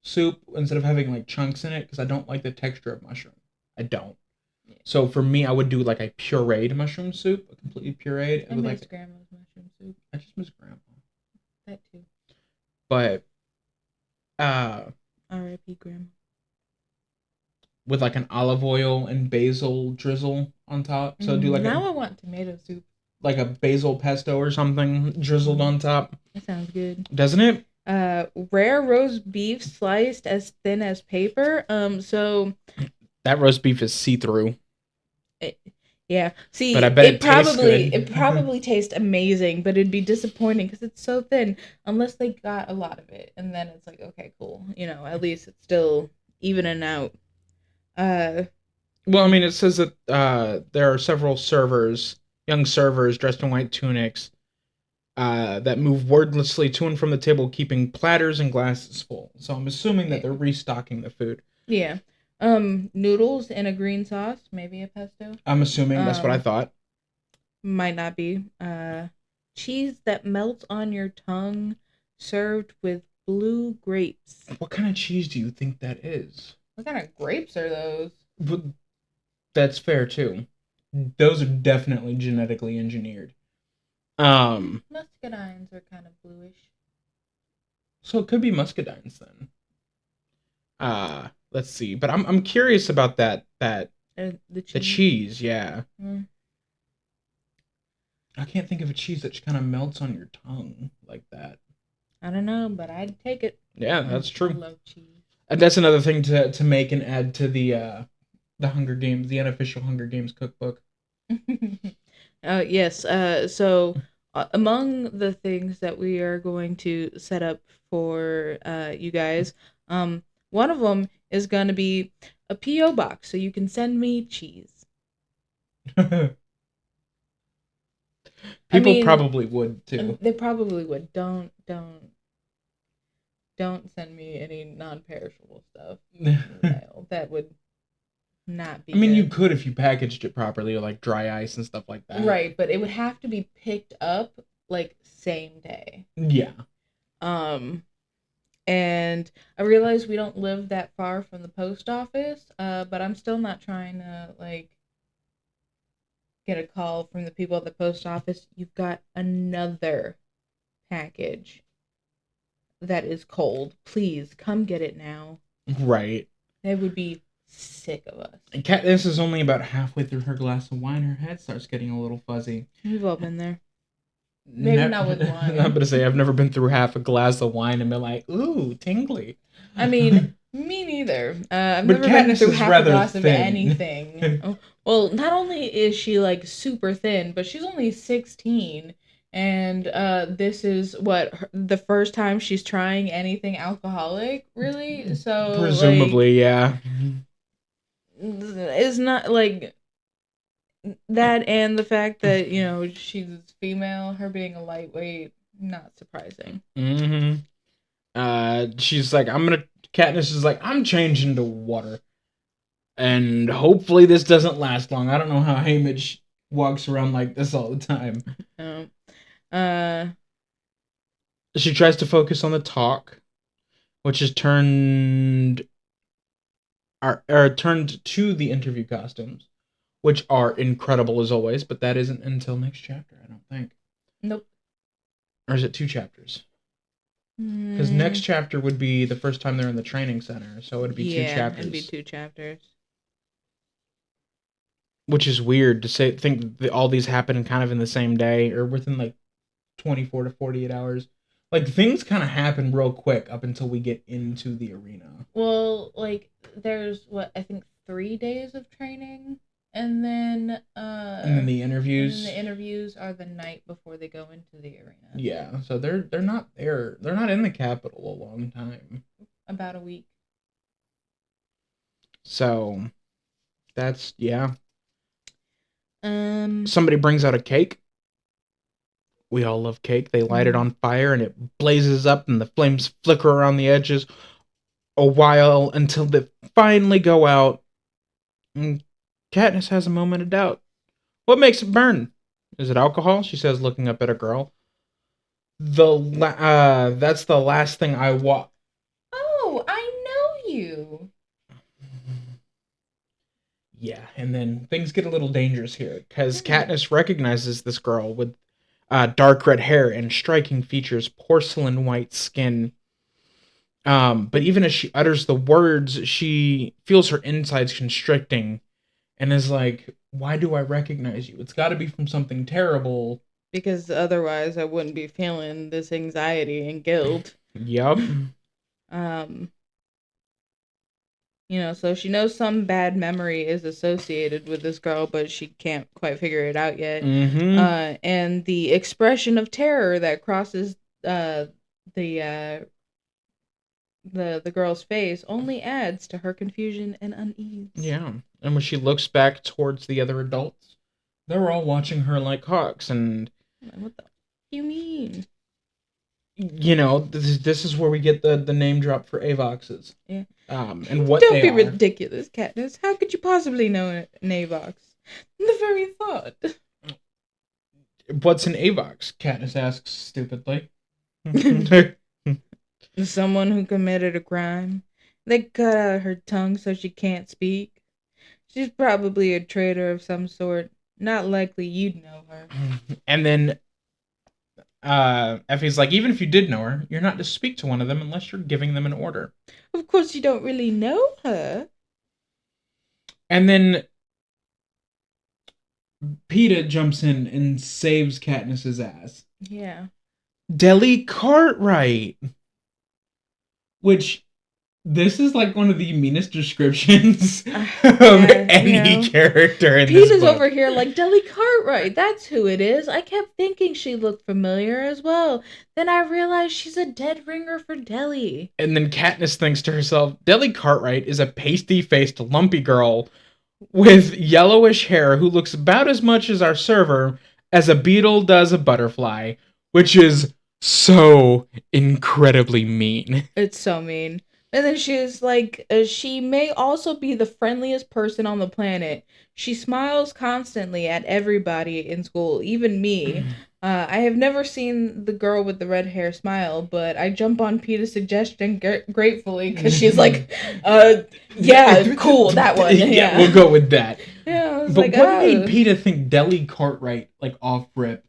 Speaker 2: soup instead of having like chunks in it because I don't like the texture of mushroom. I don't.
Speaker 1: yeah,
Speaker 2: So for me, I would do like a pureed mushroom soup, a completely pureed
Speaker 1: I
Speaker 2: with
Speaker 1: miss
Speaker 2: like
Speaker 1: grandma's mushroom soup.
Speaker 2: I just miss grandma,
Speaker 1: That too.
Speaker 2: but uh,
Speaker 1: R.I.P. Grandma.
Speaker 2: with like an olive oil and basil drizzle on top. So do
Speaker 1: Now I want tomato soup.
Speaker 2: like a basil pesto or something drizzled on top.
Speaker 1: That sounds good.
Speaker 2: Doesn't it?
Speaker 1: Rare roast beef sliced as thin as paper. So
Speaker 2: That roast beef is see through,
Speaker 1: it, yeah.
Speaker 2: but I
Speaker 1: See,
Speaker 2: bet it tastes
Speaker 1: it
Speaker 2: good.
Speaker 1: probably tastes amazing, but it'd be disappointing because it's so thin. Unless they got a lot of it, and then it's like, okay, cool. At least it's still evening out. Uh,
Speaker 2: Well, I mean, it says that there are several servers, young servers dressed in white tunics, that move wordlessly to and from the table, keeping platters and glasses full. So I'm assuming that
Speaker 1: yeah,
Speaker 2: they're restocking the food.
Speaker 1: yeah. Noodles in a green sauce, maybe a pesto.
Speaker 2: I'm assuming that's what I
Speaker 1: Um,
Speaker 2: thought.
Speaker 1: might not be. Cheese that melts on your tongue, served with blue grapes.
Speaker 2: What kind of cheese do you think that is?
Speaker 1: What kind of grapes are those?
Speaker 2: But that's fair too. Those are definitely genetically engineered.
Speaker 1: Muscadines are kind of bluish.
Speaker 2: So it could be muscadines then. Let's see. But I'm curious about
Speaker 1: The
Speaker 2: the
Speaker 1: cheese.
Speaker 2: cheese. Yeah,
Speaker 1: Mm,
Speaker 2: I can't think of a cheese that just kind of melts on your tongue like that.
Speaker 1: I don't know, but I'd take it.
Speaker 2: Yeah, that's
Speaker 1: I
Speaker 2: true.
Speaker 1: love cheese.
Speaker 2: And that's another thing to make and add to the Hunger Games, the unofficial Hunger Games cookbook.
Speaker 1: Yes. Among the things that we are going to set up for you guys, one of them is going to be a PO box, so you can send me cheese. I
Speaker 2: People
Speaker 1: mean,
Speaker 2: probably would too.
Speaker 1: they probably would. Don't send me any non-perishable stuff in the
Speaker 2: I
Speaker 1: mail. That would not be
Speaker 2: mean, you
Speaker 1: good.
Speaker 2: could if you packaged it properly, or like dry ice and stuff like that.
Speaker 1: Right, but it would have to be picked up like same day.
Speaker 2: Yeah.
Speaker 1: Um, and I realize we don't live that far from the post office, but I'm still not trying to like get a call from the people at the post office. You've got another package that is cold. Please come get it now.
Speaker 2: Right.
Speaker 1: They would be sick of us.
Speaker 2: And Katniss is only about halfway through her glass of wine. Her head starts getting a little fuzzy.
Speaker 1: We've all been there. Maybe not with wine.
Speaker 2: I'm gonna say I've never been through half a glass of wine and been like, ooh, tingly.
Speaker 1: I mean, me neither. I've
Speaker 2: But
Speaker 1: never been
Speaker 2: Katniss
Speaker 1: through
Speaker 2: is
Speaker 1: half a
Speaker 2: rather
Speaker 1: glass of
Speaker 2: thin.
Speaker 1: anything. Oh, well, not only is she like super thin, but she's only 16. And this is the first time she's trying anything alcoholic, really. So
Speaker 2: Presumably, yeah.
Speaker 1: it's not like that, and the fact that she's female, her being a lightweight, not surprising.
Speaker 2: Mm-hmm. She's like, Katniss is like, I'm changing to water. And hopefully this doesn't last long. I don't know how Haymitch walks around like this all the time.
Speaker 1: Um, uh,
Speaker 2: She tries to focus on the talk, which is turned to the interview costumes, which are incredible as always, but that isn't until next chapter, I don't think.
Speaker 1: nope.
Speaker 2: Or is it 2 chapters? Because next chapter would be the first time they're in the training center, so it'd be 2 chapters.
Speaker 1: It'd be 2 chapters.
Speaker 2: Which is weird to think that all these happen kind of in the same day or within like 24 to 48 hours. Like things kind of happen real quick up until we get into the arena.
Speaker 1: Well, like there's I think 3 days of training, and then
Speaker 2: the interviews.
Speaker 1: And then the interviews are the night before they go into the arena.
Speaker 2: Yeah, so they're not there. They're not in the capital a long time.
Speaker 1: About a week.
Speaker 2: So that's yeah.
Speaker 1: Um,
Speaker 2: Somebody brings out a cake. We all love cake. They light it on fire and it blazes up and the flames flicker around the edges a while until they finally go out. And Katniss has a moment of doubt. What makes it burn? Is it alcohol? She says, looking up at a girl. That's the last thing I want.
Speaker 1: Oh, I know you.
Speaker 2: Yeah, and then things get a little dangerous here because Katniss recognizes this girl with dark red hair and striking features, porcelain white skin. But even as she utters the words, she feels her insides constricting and is like, "Why do I recognize you? It's got to be from something terrible."
Speaker 1: Because otherwise I wouldn't be feeling this anxiety and guilt.
Speaker 2: Yup.
Speaker 1: So she knows some bad memory is associated with this girl, but she can't quite figure it out yet.
Speaker 2: Mm-hmm.
Speaker 1: And the expression of terror that crosses the girl's face only adds to her confusion and unease.
Speaker 2: Yeah. And when she looks back towards the other adults, they're all watching her like hawks. And
Speaker 1: what the you mean?
Speaker 2: This is where we get the name drop for Avoxes.
Speaker 1: Yeah.
Speaker 2: And what
Speaker 1: Don't
Speaker 2: they
Speaker 1: be
Speaker 2: are.
Speaker 1: ridiculous, Katniss. How could you possibly know an Avox? The very thought.
Speaker 2: What's an Avox? Katniss asks stupidly.
Speaker 1: Someone who committed a crime. They cut out her tongue so she can't speak. She's probably a traitor of some sort. Not likely you'd know her.
Speaker 2: And then Effie's like, even if you did know her, you're not to speak to one of them unless you're giving them an order.
Speaker 1: Of course you don't really know her.
Speaker 2: And then Peeta jumps in and saves Katniss's ass.
Speaker 1: Yeah.
Speaker 2: Deli Cartwright. Which, this is like one of the meanest descriptions of any character in this book.
Speaker 1: Peeta's over here like, Deli Cartwright, that's who it is. I kept thinking she looked familiar as well. Then I realized she's a dead ringer for Deli.
Speaker 2: And then Katniss thinks to herself, Deli Cartwright is a pasty-faced, lumpy girl with yellowish hair who looks about as much as our server as a beetle does a butterfly, which is so incredibly mean.
Speaker 1: It's so mean. And then she's like, she may also be the friendliest person on the planet. She smiles constantly at everybody in school, even me. I have never seen the girl with the red hair smile, but I jump on Peeta's suggestion gratefully because she's like, yeah, cool, that one.
Speaker 2: Yeah, we'll go with that.
Speaker 1: Yeah, I was
Speaker 2: but
Speaker 1: like,
Speaker 2: what made Peeta think Deli Cartwright like off rip?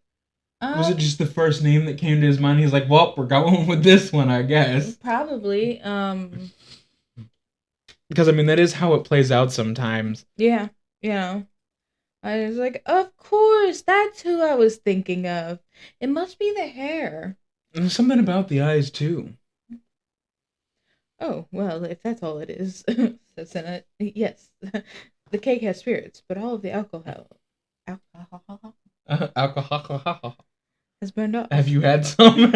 Speaker 2: Was it just the first name that came to his mind? He's like, well, we're going with this one, I guess.
Speaker 1: Probably.
Speaker 2: Because, I mean, that is how it plays out sometimes.
Speaker 1: Yeah, I was like, of course, that's who I was thinking of. It must be the hair.
Speaker 2: And there's something about the eyes, too.
Speaker 1: Oh, well, if that's all it is, says Senna. Yes, the cake has spirits, but all of the alcohol has burned off.
Speaker 2: Have you had some?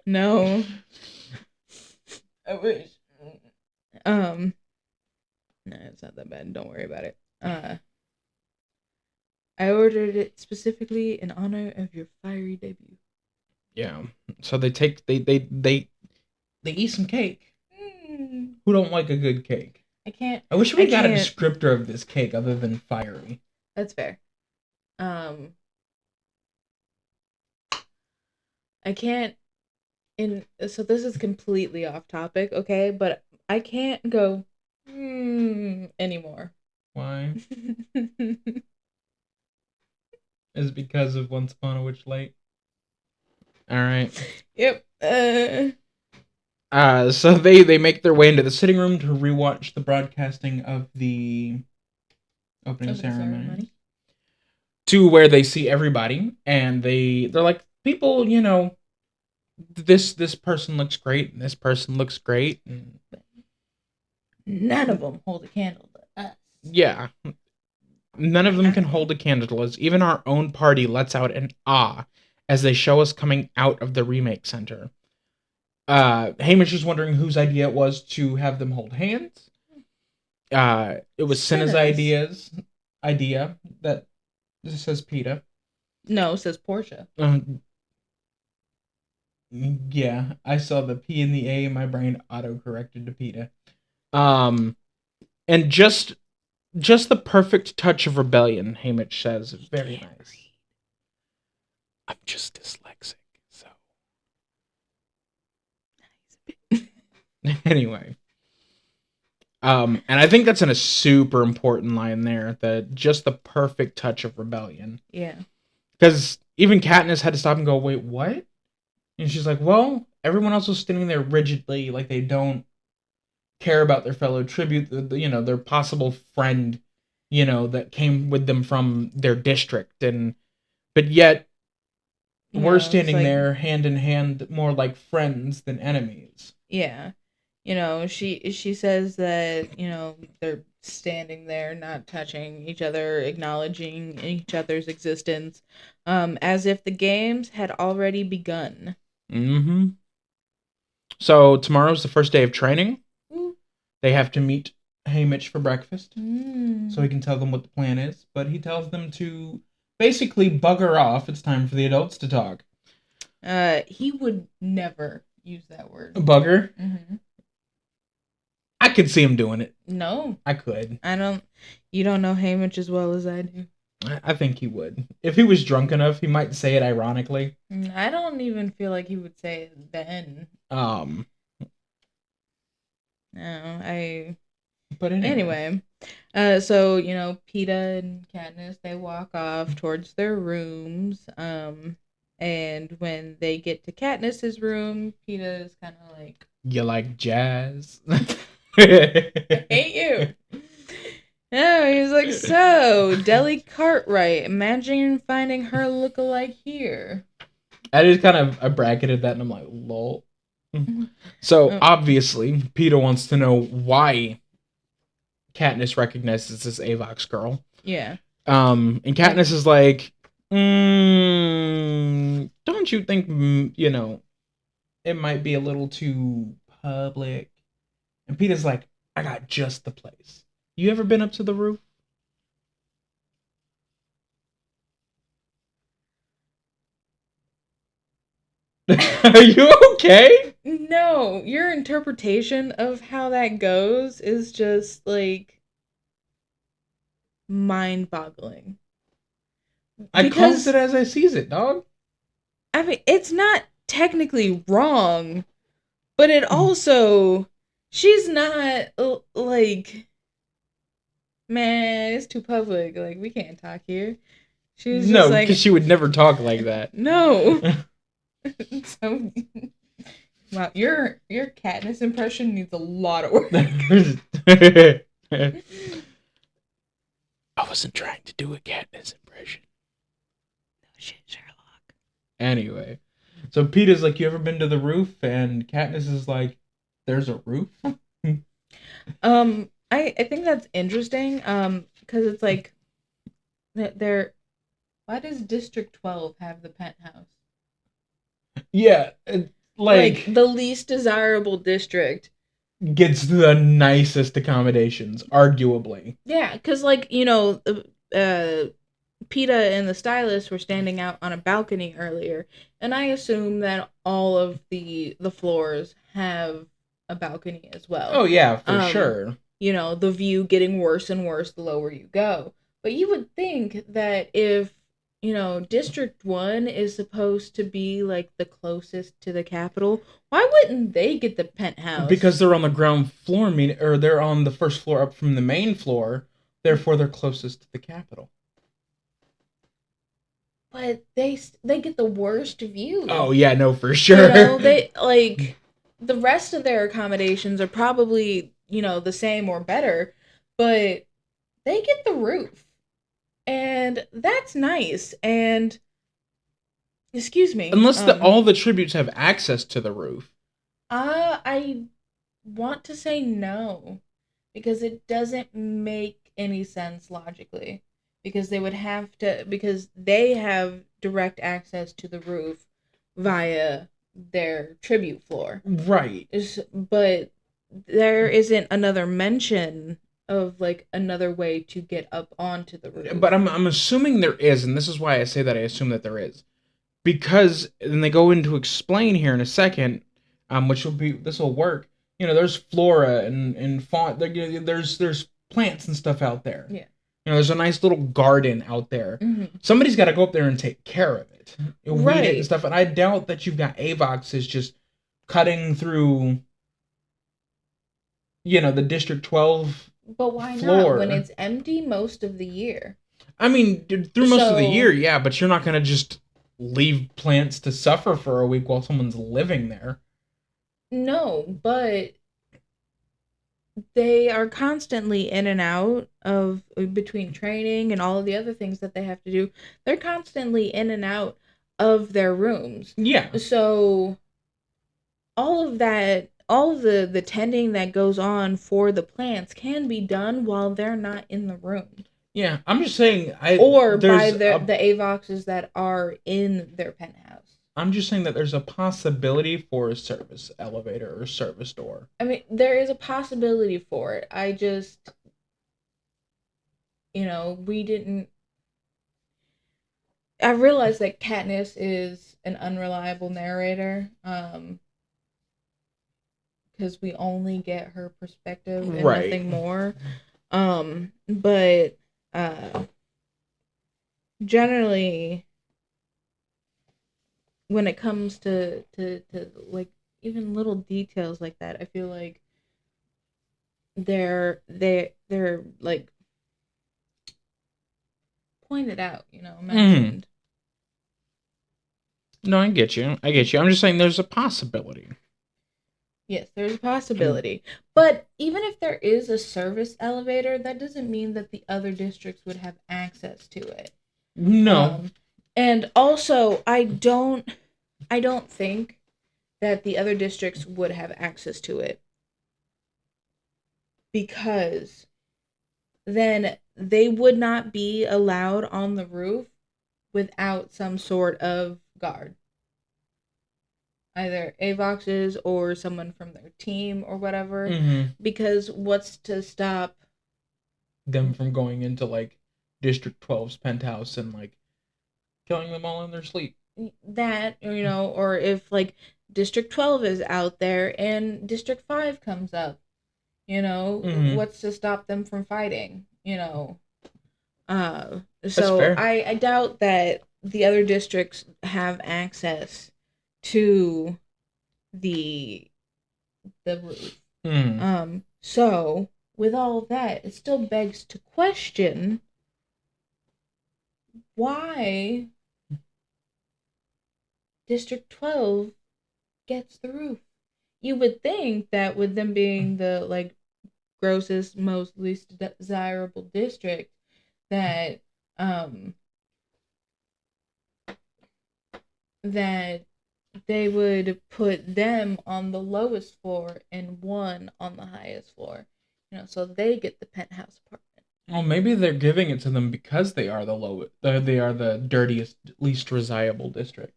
Speaker 1: No. I wish. No, it's not that bad. Don't worry about it. I ordered it specifically in honor of your fiery debut.
Speaker 2: Yeah. So they eat some cake. Who don't like a good cake?
Speaker 1: I can't.
Speaker 2: I wish we got a descriptor of this cake other than fiery.
Speaker 1: That's fair. I can't. So this is completely off topic, okay? But I can't go anymore.
Speaker 2: Why? Is it because of Once Upon a Witch Late? All right.
Speaker 1: Yep.
Speaker 2: So they make their way into the sitting room to rewatch the broadcasting of the opening ceremony. To where they see everybody, and they're like, people, this person looks great, and this person looks great. And
Speaker 1: none of them hold a candle to us.
Speaker 2: Yeah. None of them can hold a candle to us. Even our own party lets out an ah as they show us coming out of the remake center. Hamish is wondering whose idea it was to have them hold hands. It was Cinna's idea that this says Peeta.
Speaker 1: No, it says Portia.
Speaker 2: Yeah, I saw the P and the A in my brain auto-corrected to Peeta. And just the perfect touch of rebellion, Hamish says. Very nice. I'm just dyslexic, so. Anyway. And I think that's in a super important line there, that just the perfect touch of rebellion.
Speaker 1: Yeah.
Speaker 2: Because even Katniss had to stop and go, wait, what? And she's like, well, everyone else was standing there rigidly, like they don't care about their fellow tribute, their possible friend, that came with them from their district. But yet, we're
Speaker 1: It's
Speaker 2: standing
Speaker 1: like,
Speaker 2: there hand in hand, more like friends than enemies.
Speaker 1: yeah. She says that, they're standing there, not touching each other, acknowledging each other's existence, as if the games had already begun.
Speaker 2: Mm-hmm. So tomorrow's the first day of training.
Speaker 1: Ooh.
Speaker 2: They have to meet Haymitch for breakfast,
Speaker 1: Mm.
Speaker 2: so he can tell them what the plan is. But he tells them to basically bugger off. It's time for the adults to talk.
Speaker 1: He would never use that word.
Speaker 2: Bugger?
Speaker 1: Mm-hmm.
Speaker 2: I could see him doing it.
Speaker 1: No.
Speaker 2: I could.
Speaker 1: You don't know Haymitch as well as I do.
Speaker 2: I think he would. If he was drunk enough, he might say it ironically.
Speaker 1: I don't even feel like he would say it then. No,
Speaker 2: But
Speaker 1: anyway. So, Peeta and Katniss, they walk off towards their rooms. And when they get to Katniss's room, Peeta is kind of like,
Speaker 2: you like jazz?
Speaker 1: I hate you. No, he's like, so, Deli Cartwright, imagine finding her lookalike here.
Speaker 2: I just I bracketed that and I'm like, lol. So, obviously, Peeta wants to know why Katniss recognizes this Avox girl.
Speaker 1: Yeah.
Speaker 2: And Katniss is like, don't you think, it might be a little too public? And Peeta's like, I got just the place. You ever been up to the roof? Are you okay?
Speaker 1: No, your interpretation of how that goes is just like mind-boggling.
Speaker 2: I calls it as I sees it, dog.
Speaker 1: I mean, it's not technically wrong, but it also, she's not like, man, it's too public. Like, we can't talk here. She was just like,
Speaker 2: because she would never talk like that.
Speaker 1: No. So, wow, your Katniss impression needs a lot of work.
Speaker 2: I wasn't trying to do a Katniss impression.
Speaker 1: No shit, Sherlock.
Speaker 2: Anyway, so Peeta's like, you ever been to the roof? And Katniss is like, there's a roof?
Speaker 1: I think that's interesting, because it's like, why does District 12 have the penthouse?
Speaker 2: Yeah, like
Speaker 1: the least desirable district
Speaker 2: gets the nicest accommodations, arguably.
Speaker 1: Yeah, because Peeta and the stylist were standing out on a balcony earlier, and I assume that all of the floors have a balcony as well.
Speaker 2: Oh yeah, for sure.
Speaker 1: The view getting worse and worse the lower you go. But you would think that if District 1 is supposed to be like the closest to the capital, why wouldn't they get the penthouse?
Speaker 2: Because they're on the ground floor, or they're on the first floor up from the main floor, therefore they're closest to the capital.
Speaker 1: But they get the worst view.
Speaker 2: Oh yeah, no, for sure.
Speaker 1: They like, the rest of their accommodations are probably, the same or better, but they get the roof. And that's nice. And excuse me.
Speaker 2: Unless all the tributes have access to the roof.
Speaker 1: I want to say no, because it doesn't make any sense logically. Because they would have to, because they have direct access to the roof via their tribute floor.
Speaker 2: Right.
Speaker 1: But there isn't another mention of like another way to get up onto the roof.
Speaker 2: But I'm assuming there is, and this is why I say that I assume that there is. Because, and they go into explain here in a second, this will work. There's flora and fauna, there's plants and stuff out there.
Speaker 1: Yeah.
Speaker 2: There's a nice little garden out there.
Speaker 1: Mm-hmm.
Speaker 2: Somebody's got to go up there and take care of it, weed it and
Speaker 1: Right.
Speaker 2: stuff. And I doubt that you've got Avoxes just cutting through, the District 12
Speaker 1: But why not when
Speaker 2: floor.
Speaker 1: it's empty most of the year?
Speaker 2: I mean, through most of the year,
Speaker 1: So,
Speaker 2: yeah, but you're not gonna just leave plants to suffer for a week while someone's living there.
Speaker 1: no, but they are constantly in and out of between training and all of the other things that they have to do. They're constantly in and out of their rooms.
Speaker 2: Yeah,
Speaker 1: So all of that, all of the tending that goes on for the plants can be done while they're not in the room,
Speaker 2: yeah. I'm just saying,
Speaker 1: or by the avoxes that are in their penthouse.
Speaker 2: I'm just saying that there's a possibility for a service elevator or service door.
Speaker 1: I mean, there is a possibility for it. I just, we didn't. I realize that Katniss is an unreliable narrator, because we only get her perspective and
Speaker 2: Right.
Speaker 1: nothing more. But generally, when it comes to like even little details like that, I feel like they're like pointed out, mentioned.
Speaker 2: No, I get you. I get you. I'm just saying there's a possibility.
Speaker 1: Yes, there's a possibility. But even if there is a service elevator, that doesn't mean that the other districts would have access to it.
Speaker 2: No.
Speaker 1: And also, I don't think that the other districts would have access to it, because then they would not be allowed on the roof without some sort of guard. Either Avoxes or someone from their team or whatever.
Speaker 2: Mm-hmm.
Speaker 1: Because what's to stop
Speaker 2: them from going into like District 12's penthouse and like killing them all in their sleep?
Speaker 1: That, or if like District 12 is out there and District 5 comes up, what's to stop them from fighting? So I doubt that the other districts have access to the roof. So with all of that, it still begs to question why District 12 gets the roof. You would think that with them being the like grossest, most least desirable district, that that they would put them on the lowest floor and one on the highest floor, so they get the penthouse apartment.
Speaker 2: Well, maybe they're giving it to them because they are the lowest. They are the dirtiest, least desirable district.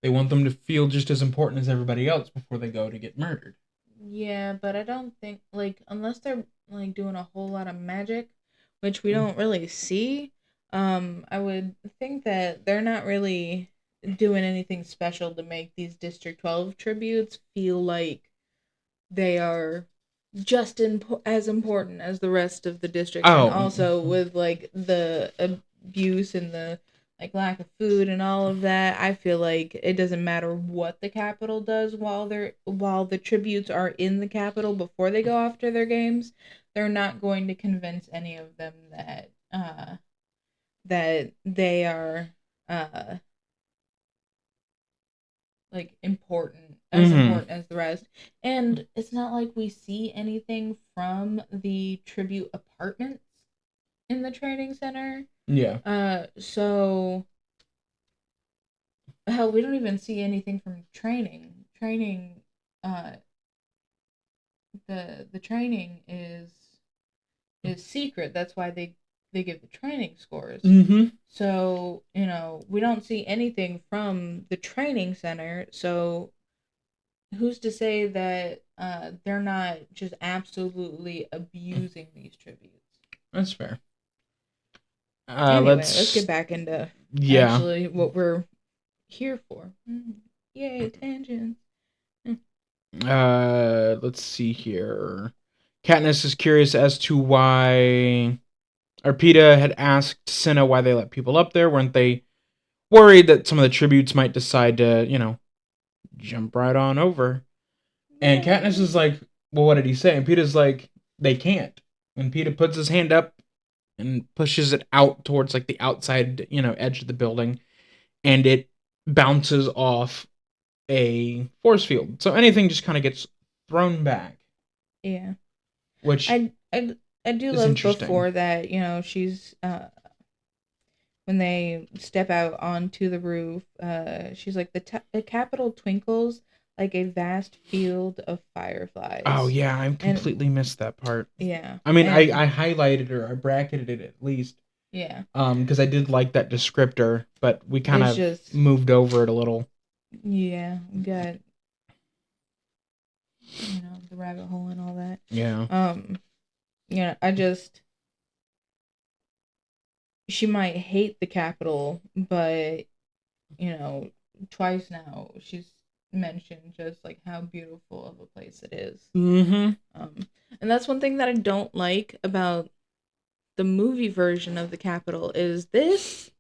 Speaker 2: They want them to feel just as important as everybody else before they go to get murdered.
Speaker 1: Yeah, but I don't think, like, unless they're like doing a whole lot of magic, which we don't really see. I would think that they're not really doing anything special to make these District 12 tributes feel like they are just as important as the rest of the districts. And also with like the abuse and the like lack of food and all of that, I feel like it doesn't matter what the capital does while the tributes are in the capital before they go after their games. They're not going to convince any of them that they are uh like important as the rest. And it's not like we see anything from the tribute apartments in the training center.
Speaker 2: Yeah.
Speaker 1: So hell, we don't even see anything from training. The training is secret. That's why they give the training scores. So we don't see anything from the training center. So who's to say that they're not just absolutely abusing these tributes?
Speaker 2: That's fair.
Speaker 1: Anyway, let's get back into actually what we're here for. Yay, tangents.
Speaker 2: Let's see here. Katniss is curious as to why Arpita had asked Cinna why they let people up there. Weren't they worried that some of the tributes might decide to, jump right on over? And Katniss is like, well, what did he say? And Peeta's like, they can't. And Peeta puts his hand up and pushes it out towards like the outside, edge of the building, and it bounces off a force field. So anything just kind of gets thrown back.
Speaker 1: Yeah.
Speaker 2: Which
Speaker 1: I do
Speaker 2: is
Speaker 1: love
Speaker 2: interesting.
Speaker 1: before that, she's when they step out onto the roof, she's like the Capitol twinkles like a vast field of
Speaker 2: Oh
Speaker 1: fireflies.
Speaker 2: yeah, I
Speaker 1: And
Speaker 2: completely missed that part.
Speaker 1: yeah.
Speaker 2: I mean,
Speaker 1: And
Speaker 2: I highlighted or I bracketed it at least,
Speaker 1: yeah.
Speaker 2: because I did like that descriptor, but we kind
Speaker 1: It's
Speaker 2: of
Speaker 1: just
Speaker 2: moved over it a little.
Speaker 1: yeah, got the rabbit hole and all that.
Speaker 2: Yeah.
Speaker 1: I just she might hate the Capitol, but twice now she's mentioned just like how beautiful of a place it is.
Speaker 2: Mm-hmm.
Speaker 1: Um, and that's one thing that I don't like about the movie version of the Capitol is this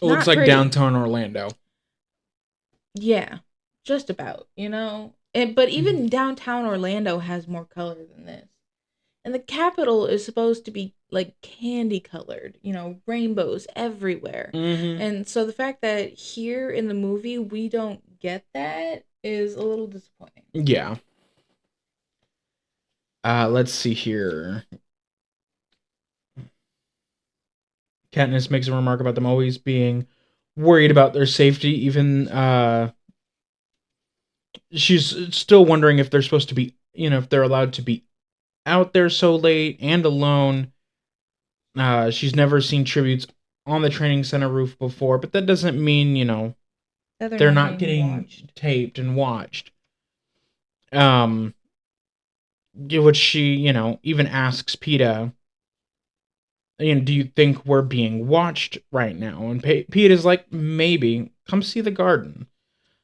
Speaker 2: It looks
Speaker 1: not
Speaker 2: like
Speaker 1: pretty.
Speaker 2: downtown Orlando.
Speaker 1: Yeah, just about. But
Speaker 2: Mhm.
Speaker 1: even downtown Orlando has more color than this. And the Capitol is supposed to be like candy colored, rainbows everywhere.
Speaker 2: Mm-hmm.
Speaker 1: And so the fact that here in the movie we don't get that is a little disappointing.
Speaker 2: Yeah. Let's see here. Katniss makes a remark about them always being worried about their safety. Even she's still wondering if they're supposed to be, if they're allowed to be out there so late and alone. She's never seen tributes on the training center roof before, but that doesn't mean,
Speaker 1: That they're
Speaker 2: they're
Speaker 1: not
Speaker 2: not
Speaker 1: being
Speaker 2: getting
Speaker 1: watched.
Speaker 2: taped and watched. Um, which she, even asks Peeta, do you think we're being watched right now? And Pete is like, maybe. Come see the garden.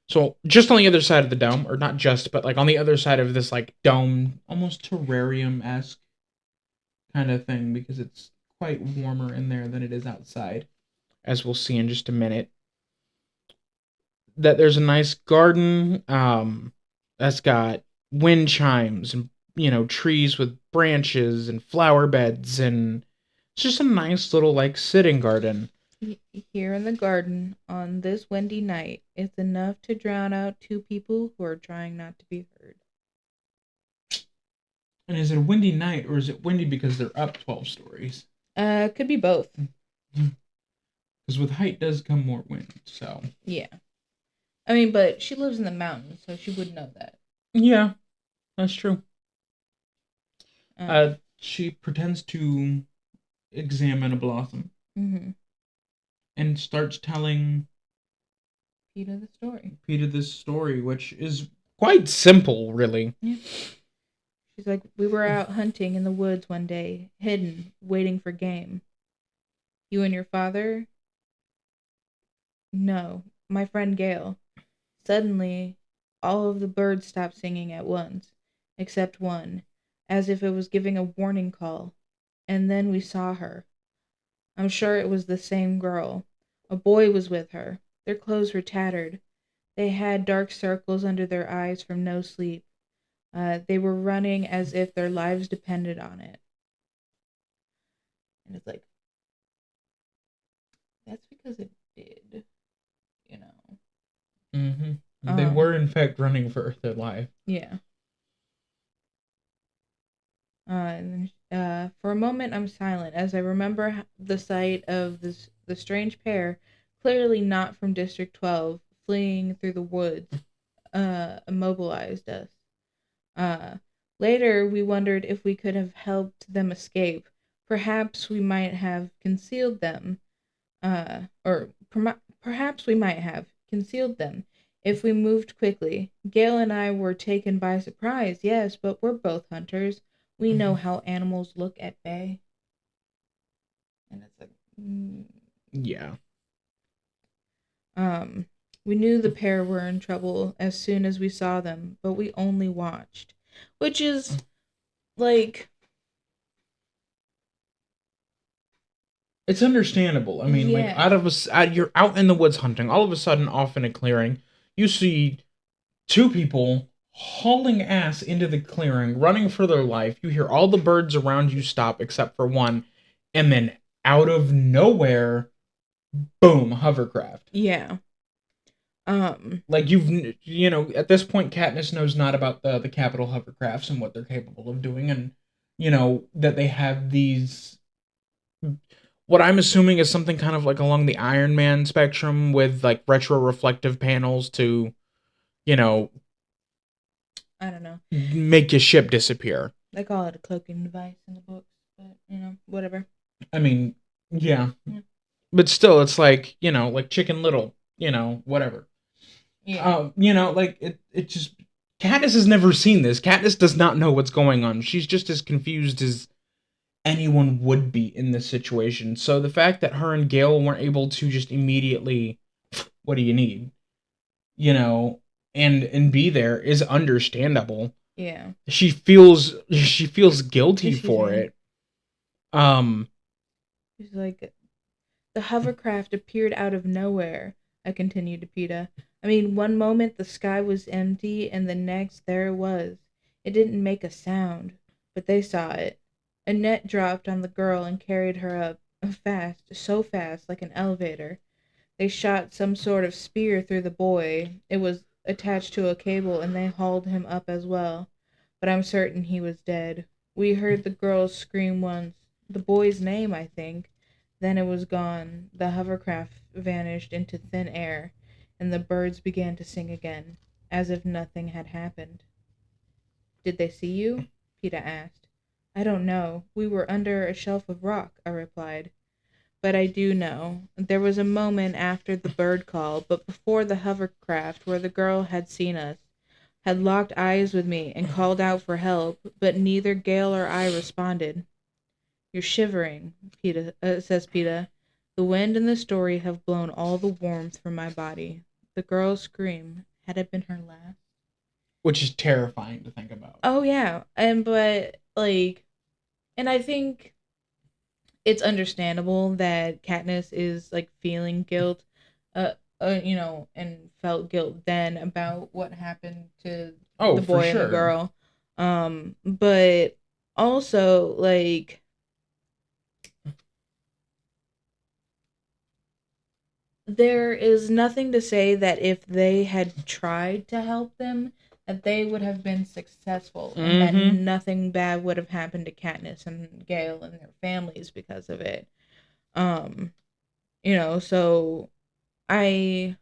Speaker 2: So just on the other side of the dome, or not just, but like on the other side of this like dome, almost terrarium esque kind of thing, because it's quite warmer in there than it is outside, as we'll see in just a minute. That there's a nice garden, that's got wind chimes and trees with branches and flower beds, and it's just a nice little like sitting garden.
Speaker 1: Here in the garden on this windy night, it's enough to drown out two people who are trying not to be heard.
Speaker 2: And is it a windy night, or is it windy because they're up 12 stories?
Speaker 1: Could be both.
Speaker 2: Because with height does come more wind. So
Speaker 1: Yeah. I mean, but she lives in the mountains, so she would know that.
Speaker 2: yeah, that's true.
Speaker 1: Um,
Speaker 2: She pretends to examine a blossom
Speaker 1: mm-hmm.
Speaker 2: and starts telling
Speaker 1: Peter the story.
Speaker 2: Peeta this story, which is quite simple, really.
Speaker 1: Yeah. She's like, we were out hunting in the woods one day, hidden, waiting for game. You and your father? No, my friend Gail. Suddenly, all of the birds stopped singing at once, except one, as if it was giving a warning call. And then we saw her. I'm sure it was the same girl. A boy was with her. Their clothes were tattered. They had dark circles under their eyes from no sleep. They were running as if their lives depended on it. And it's like, that's because it did, you know.
Speaker 2: Mm-hmm. They
Speaker 1: Um,
Speaker 2: were, in fact, running for their life.
Speaker 1: yeah. For a moment, I'm silent as I remember the sight of the strange pair, clearly not from District 12, fleeing through the woods, immobilized us. Uh, Later, we wondered if we could have helped them escape. Perhaps we might have concealed them, perhaps we might have concealed them if we moved quickly. Gail and I were taken by surprise, yes, but we're both hunters. We know how animals look at bay. And it's like,
Speaker 2: Yeah.
Speaker 1: um, we knew the pair were in trouble as soon as we saw them, but we only watched. Which is like
Speaker 2: It's understandable. I mean, like,
Speaker 1: Yeah.
Speaker 2: you're out in the woods hunting. All of a sudden, off in a clearing, you see two people hauling ass into the clearing, running for their life. You hear all the birds around you stop except for one, and then out of nowhere, boom, hovercraft.
Speaker 1: Yeah.
Speaker 2: Like, at this point, Katniss knows not about the capital hovercrafts and what they're capable of doing, and that they have these, what I'm assuming is something kind of like along the Iron Man spectrum with like retro reflective panels to, you know,
Speaker 1: I don't know.
Speaker 2: make your ship disappear.
Speaker 1: They call it a cloaking device in the books, but whatever.
Speaker 2: I mean, yeah.
Speaker 1: Yeah.
Speaker 2: But still, it's like, like Chicken Little, whatever.
Speaker 1: Yeah.
Speaker 2: Like it just, Katniss has never seen this. Katniss does not know what's going on. She's just as confused as anyone would be in this situation. So the fact that her and Gale weren't able to just immediately, what do you need? And be there is understandable.
Speaker 1: Yeah.
Speaker 2: She feels guilty
Speaker 1: Excuse
Speaker 2: for
Speaker 1: me.
Speaker 2: it. Um
Speaker 1: She's like, the hovercraft appeared out of nowhere, I continued to Peta. I mean, one moment the sky was empty, and the next there it was. It didn't make a sound, but they saw it. A net dropped on the girl and carried her up, fast, so fast, like an elevator. They shot some sort of spear through the boy. It was attached to a cable, and they hauled him up as well. But I'm certain he was dead. We heard the girl scream once. The boy's name, I think. Then it was gone. The hovercraft vanished into thin air, and the birds began to sing again, as if nothing had happened. Did they see you? Peeta asked. I don't know. We were under a shelf of rock, I replied. But I do know. There was a moment after the bird call, but before the hovercraft, where the girl had seen us, had locked eyes with me and called out for help, but neither Gale or I responded. You're shivering, says Peeta. The wind and the story have blown all the warmth from my body. The girl's scream, had it been her last?
Speaker 2: which is terrifying to think about.
Speaker 1: Oh yeah, but like, and I think it's understandable that Katniss is like feeling guilt, and felt guilt then about what happened to
Speaker 2: Oh,
Speaker 1: the
Speaker 2: for
Speaker 1: boy and the
Speaker 2: sure.
Speaker 1: girl. But also like there is nothing to say that if they had tried to help them, that they would have been successful and that
Speaker 2: Mm-hmm.
Speaker 1: nothing bad would have happened to Katniss and Gale and their families because of it. Um, so I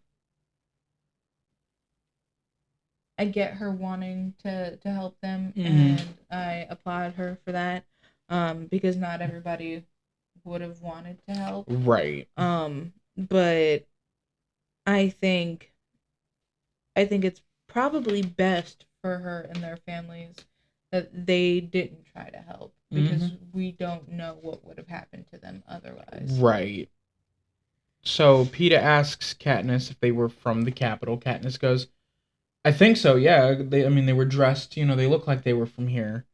Speaker 1: I get her wanting to help them,
Speaker 2: Mm-hmm.
Speaker 1: and I applaud her for that. Because not everybody would have wanted to help.
Speaker 2: Right.
Speaker 1: But I think I think it's probably best for her and their families that they didn't try to help
Speaker 2: Mm-hmm.
Speaker 1: because we don't know what would have happened to them otherwise.
Speaker 2: Right. So Peeta asks Katniss if they were from the capital. Katniss goes, I think so, yeah. They were dressed, they look like they were from here.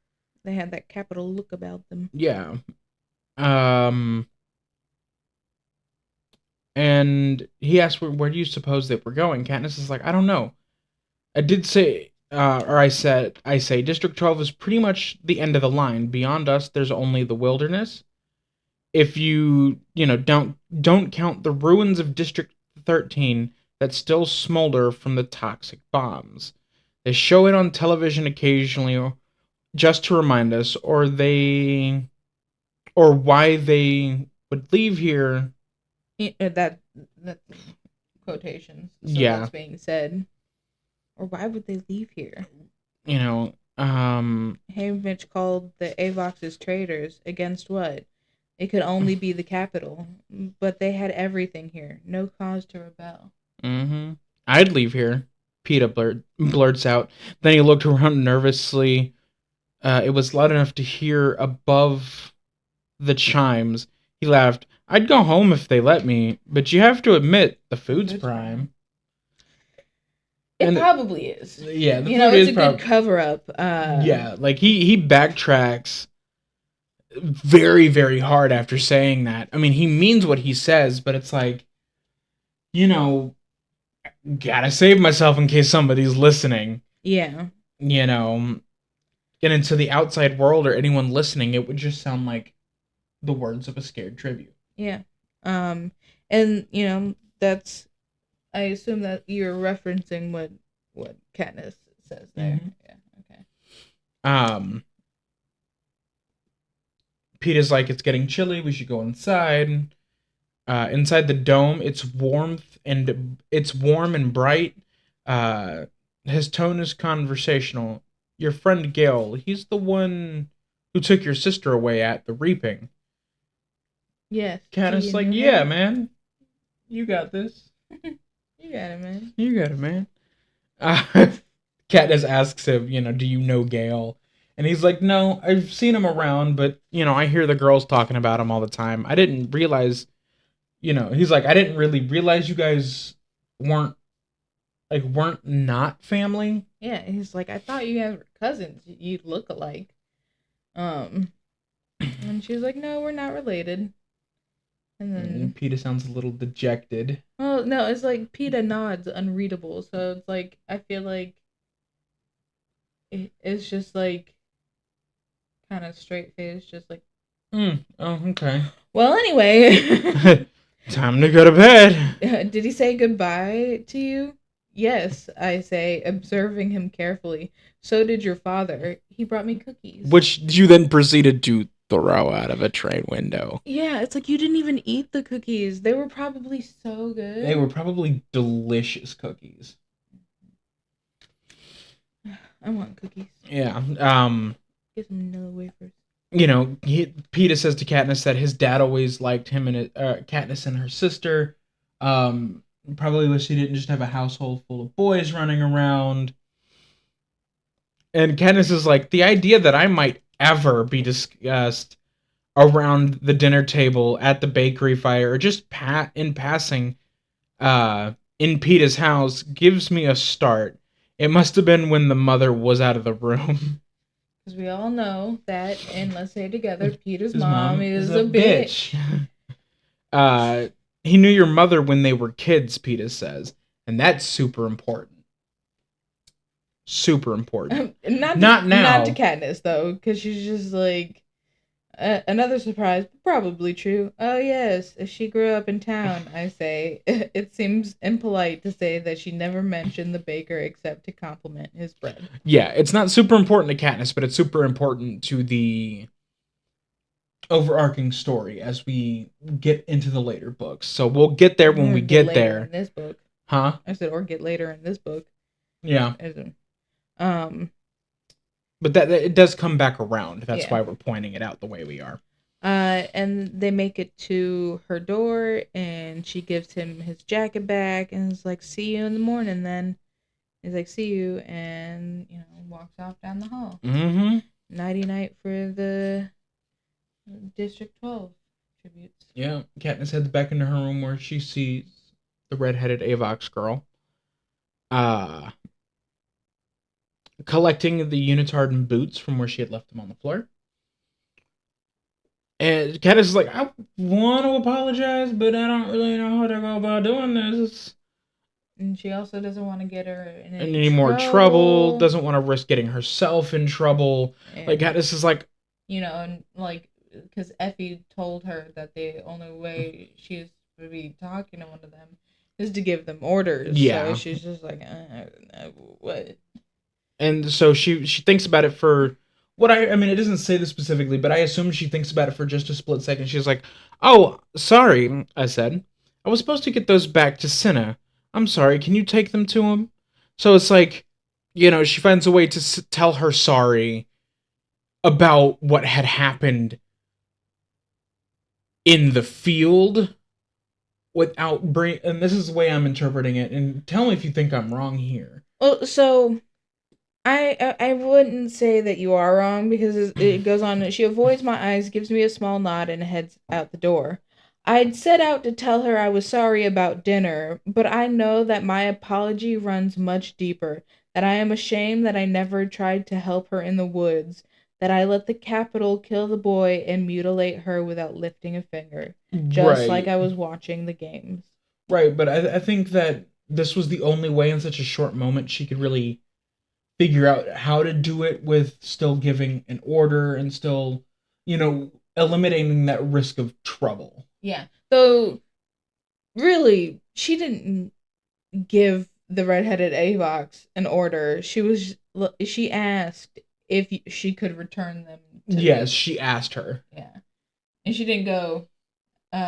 Speaker 1: They had that capital look about them.
Speaker 2: Yeah. Um and he asked where do you suppose they were going? Katniss is like, I don't know. I did say, I say, District 12 is pretty much the end of the line. Beyond us, there's only the wilderness. If don't count the ruins of District 13 that still smolder from the toxic bombs. They show it on television occasionally, just to remind us, or why they would leave here.
Speaker 1: That quotations. So
Speaker 2: Yeah,
Speaker 1: what's being said? Or why would they leave here?
Speaker 2: you know, um,
Speaker 1: Haymitch called the Avoxes traitors. Against what? It could only be the capital. But they had everything here. No cause to rebel.
Speaker 2: mm-hmm. I'd leave here. Peeta blurts out. Then he looked around nervously. It was loud enough to hear above the chimes. He laughed. I'd go home if they let me, but you have to admit the food's
Speaker 1: Food's prime.
Speaker 2: prime.
Speaker 1: It
Speaker 2: And
Speaker 1: probably is.
Speaker 2: yeah, the
Speaker 1: You know,
Speaker 2: food
Speaker 1: it's
Speaker 2: is
Speaker 1: a good
Speaker 2: prime.
Speaker 1: cover up.
Speaker 2: Yeah, like he backtracks, very, very hard after saying that. I mean, he means what he says, but it's like, you know, gotta save myself in case somebody's listening.
Speaker 1: Yeah.
Speaker 2: You know, get into the outside world or anyone listening, it would just sound like the words of a scared tribute.
Speaker 1: Yeah. And that's, I assume that you're referencing what Katniss says there.
Speaker 2: Mm-hmm.
Speaker 1: Yeah. Okay.
Speaker 2: Um, Peeta's like, it's getting chilly. We should go inside. Inside the dome, it's warm and bright. Uh, his tone is conversational. Your friend Gale, he's the one who took your sister away at the reaping.
Speaker 1: Yes.
Speaker 2: Katniss like, yeah, man, you got this.
Speaker 1: You got it, man.
Speaker 2: You got it, man. Uh, Katniss asks him, do you know Gale? And he's like, no, I've seen him around, but I hear the girls talking about him all the time. I didn't realize, he's like, I didn't really realize you guys weren't not family.
Speaker 1: Yeah, he's like, I thought you guys were cousins. You look alike. And she's like, no, we're not related. And then
Speaker 2: Peeta sounds a little dejected.
Speaker 1: Well, no, it's like Peeta nods unreadable, so it's like I feel like it's just like kind of straight face, just like.
Speaker 2: Oh, okay.
Speaker 1: Well, anyway.
Speaker 2: Time to go to bed.
Speaker 1: Did he say goodbye to you? Yes, I say, observing him carefully. So did your father. He brought me cookies.
Speaker 2: Which you then proceeded to throw out of a train window.
Speaker 1: Yeah, it's like you didn't even eat the cookies. They were probably so good.
Speaker 2: They were probably delicious cookies.
Speaker 1: I want cookies.
Speaker 2: Yeah.
Speaker 1: Get some vanilla wafers.
Speaker 2: Peeta says to Katniss that his dad always liked him and Katniss and her sister. Probably wish he didn't just have a household full of boys running around. And Katniss is like, the idea that I might ever be discussed around the dinner table at the bakery fire or just in passing in Peeta's house gives me a start. It must have been when the mother was out of the room.
Speaker 1: Because we all know that, and let's say together, Peeta's mom is a bitch.
Speaker 2: He knew your mother when they were kids, Peeta says. And that's super important. Super important. Not now.
Speaker 1: Not to Katniss, though, because she's just like, another surprise, probably true. Oh, yes, she grew up in town, I say. It seems impolite to say that she never mentioned the baker except to compliment his bread.
Speaker 2: Yeah, it's not super important to Katniss, but it's super important to the overarching story as we get into the later books. So we'll get there when we get there.
Speaker 1: In this book.
Speaker 2: Huh?
Speaker 1: I said, or get later in this book.
Speaker 2: Yeah. But that it does come back around. That's why we're pointing it out the way we are.
Speaker 1: And they make it to her door, and she gives him his jacket back, and is like, "See you in the morning." Then he's like, "See you," and walks off down the hall.
Speaker 2: Mm-hmm.
Speaker 1: Nighty night for the District 12 tributes.
Speaker 2: Yeah, Katniss heads back into her room where she sees the redheaded Avox girl. Collecting the unitard and boots from where she had left them on the floor. And Katniss is like, I want to apologize, but I don't really know how to go about doing this.
Speaker 1: And she also doesn't want to get her in
Speaker 2: any more trouble. Doesn't want to risk getting herself in trouble. And, like, Katniss is like...
Speaker 1: and like, because Effie told her that the only way she's going to be talking to one of them is to give them orders.
Speaker 2: Yeah.
Speaker 1: So she's just like, what?
Speaker 2: And so she thinks about it for what I mean, it doesn't say this specifically, but I assume she thinks about it for just a split second. She's like, oh, sorry, I said. I was supposed to get those back to Cinna. I'm sorry, can you take them to him? So it's like, she finds a way to tell her sorry about what had happened in the field without and this is the way I'm interpreting it, and tell me if you think I'm wrong here.
Speaker 1: Well, so... I wouldn't say that you are wrong, because it goes on. She avoids my eyes, gives me a small nod, and heads out the door. I'd set out to tell her I was sorry about dinner, but I know that my apology runs much deeper, that I am ashamed that I never tried to help her in the woods, that I let the Capitol kill the boy and mutilate her without lifting a finger, just like
Speaker 2: Right.
Speaker 1: I was watching the games.
Speaker 2: Right, but I think that this was the only way in such a short moment she could really figure out how to do it with still giving an order and still, eliminating that risk of trouble.
Speaker 1: Yeah. So really, she didn't give the redheaded Avox an order. She asked if she could return them to
Speaker 2: Yes,
Speaker 1: the
Speaker 2: she asked her.
Speaker 1: yeah, and she didn't go.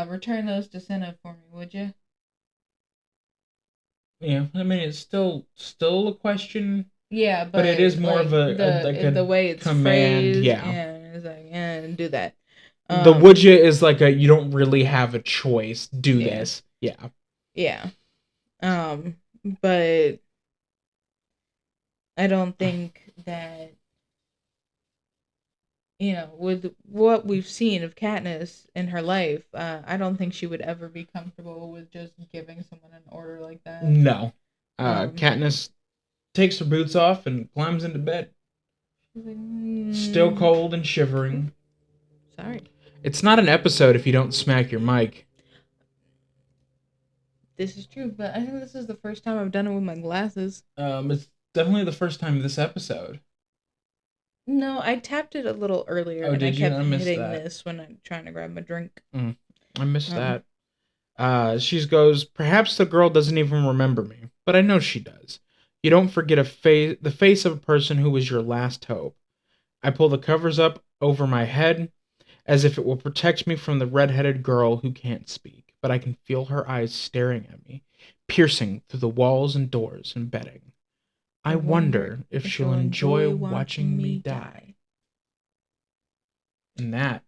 Speaker 1: Return those to Senna for me, would you?
Speaker 2: Yeah, I mean it's still a question,
Speaker 1: Yeah,
Speaker 2: but it
Speaker 1: but
Speaker 2: is more of
Speaker 1: like
Speaker 2: a like
Speaker 1: the
Speaker 2: a
Speaker 1: way it's
Speaker 2: command.
Speaker 1: phrased,
Speaker 2: Yeah,
Speaker 1: and it's like, do that.
Speaker 2: the would you is like a you don't really have a choice. Do
Speaker 1: Yeah,
Speaker 2: this. Yeah.
Speaker 1: yeah. Um, but I don't think that with what we've seen of Katniss in her life, I don't think she would ever be comfortable with just giving someone an order like that.
Speaker 2: No.
Speaker 1: Um,
Speaker 2: Katniss takes her boots off and climbs into bed,
Speaker 1: she's like,
Speaker 2: still cold and shivering.
Speaker 1: sorry.
Speaker 2: It's not an episode if you don't smack your mic.
Speaker 1: This is true, but I think this is the first time I've done it with my glasses.
Speaker 2: It's definitely the first time this episode.
Speaker 1: No, I tapped it a little earlier,
Speaker 2: Oh,
Speaker 1: and I
Speaker 2: did you?
Speaker 1: kept
Speaker 2: I missed
Speaker 1: hitting
Speaker 2: that.
Speaker 1: this when I'm trying to grab my drink.
Speaker 2: I missed
Speaker 1: Um,
Speaker 2: that. She goes, perhaps the girl doesn't even remember me, but I know she does. You don't forget the face of a person who was your last hope. I pull the covers up over my head as if it will protect me from the red-headed girl who can't speak, but I can feel her eyes staring at me, piercing through the walls and doors and bedding.
Speaker 1: I
Speaker 2: I
Speaker 1: wonder
Speaker 2: wonder if
Speaker 1: if
Speaker 2: she'll
Speaker 1: she'll
Speaker 2: enjoy
Speaker 1: enjoy
Speaker 2: watching
Speaker 1: watching
Speaker 2: me
Speaker 1: me
Speaker 2: die.
Speaker 1: die.
Speaker 2: And that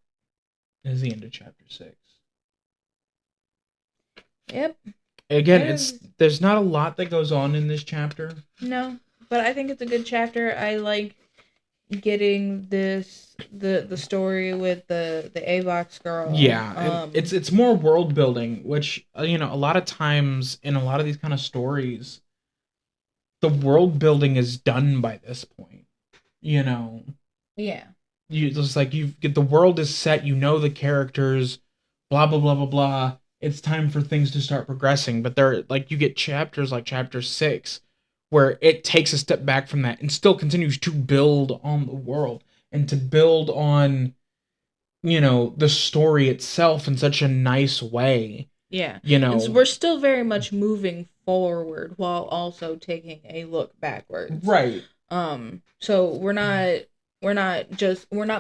Speaker 2: is the end of chapter 6.
Speaker 1: Yep.
Speaker 2: Again,
Speaker 1: There's
Speaker 2: there's not a lot that goes on in this chapter.
Speaker 1: no, but I think it's a good chapter. I like getting the story with the Avox girl.
Speaker 2: Yeah, and it's more world building, which a lot of times in a lot of these kind of stories, the world building is done by this point. You know,
Speaker 1: Yeah.
Speaker 2: you just like you get the world is set, the characters, blah blah blah blah blah. It's time for things to start progressing, but there like you get chapters like chapter 6 where it takes a step back from that and still continues to build on the world and to build on the story itself in such a nice way.
Speaker 1: Yeah.
Speaker 2: you
Speaker 1: And so
Speaker 2: know
Speaker 1: we're still very much moving forward while also taking a look backwards.
Speaker 2: right.
Speaker 1: So we're not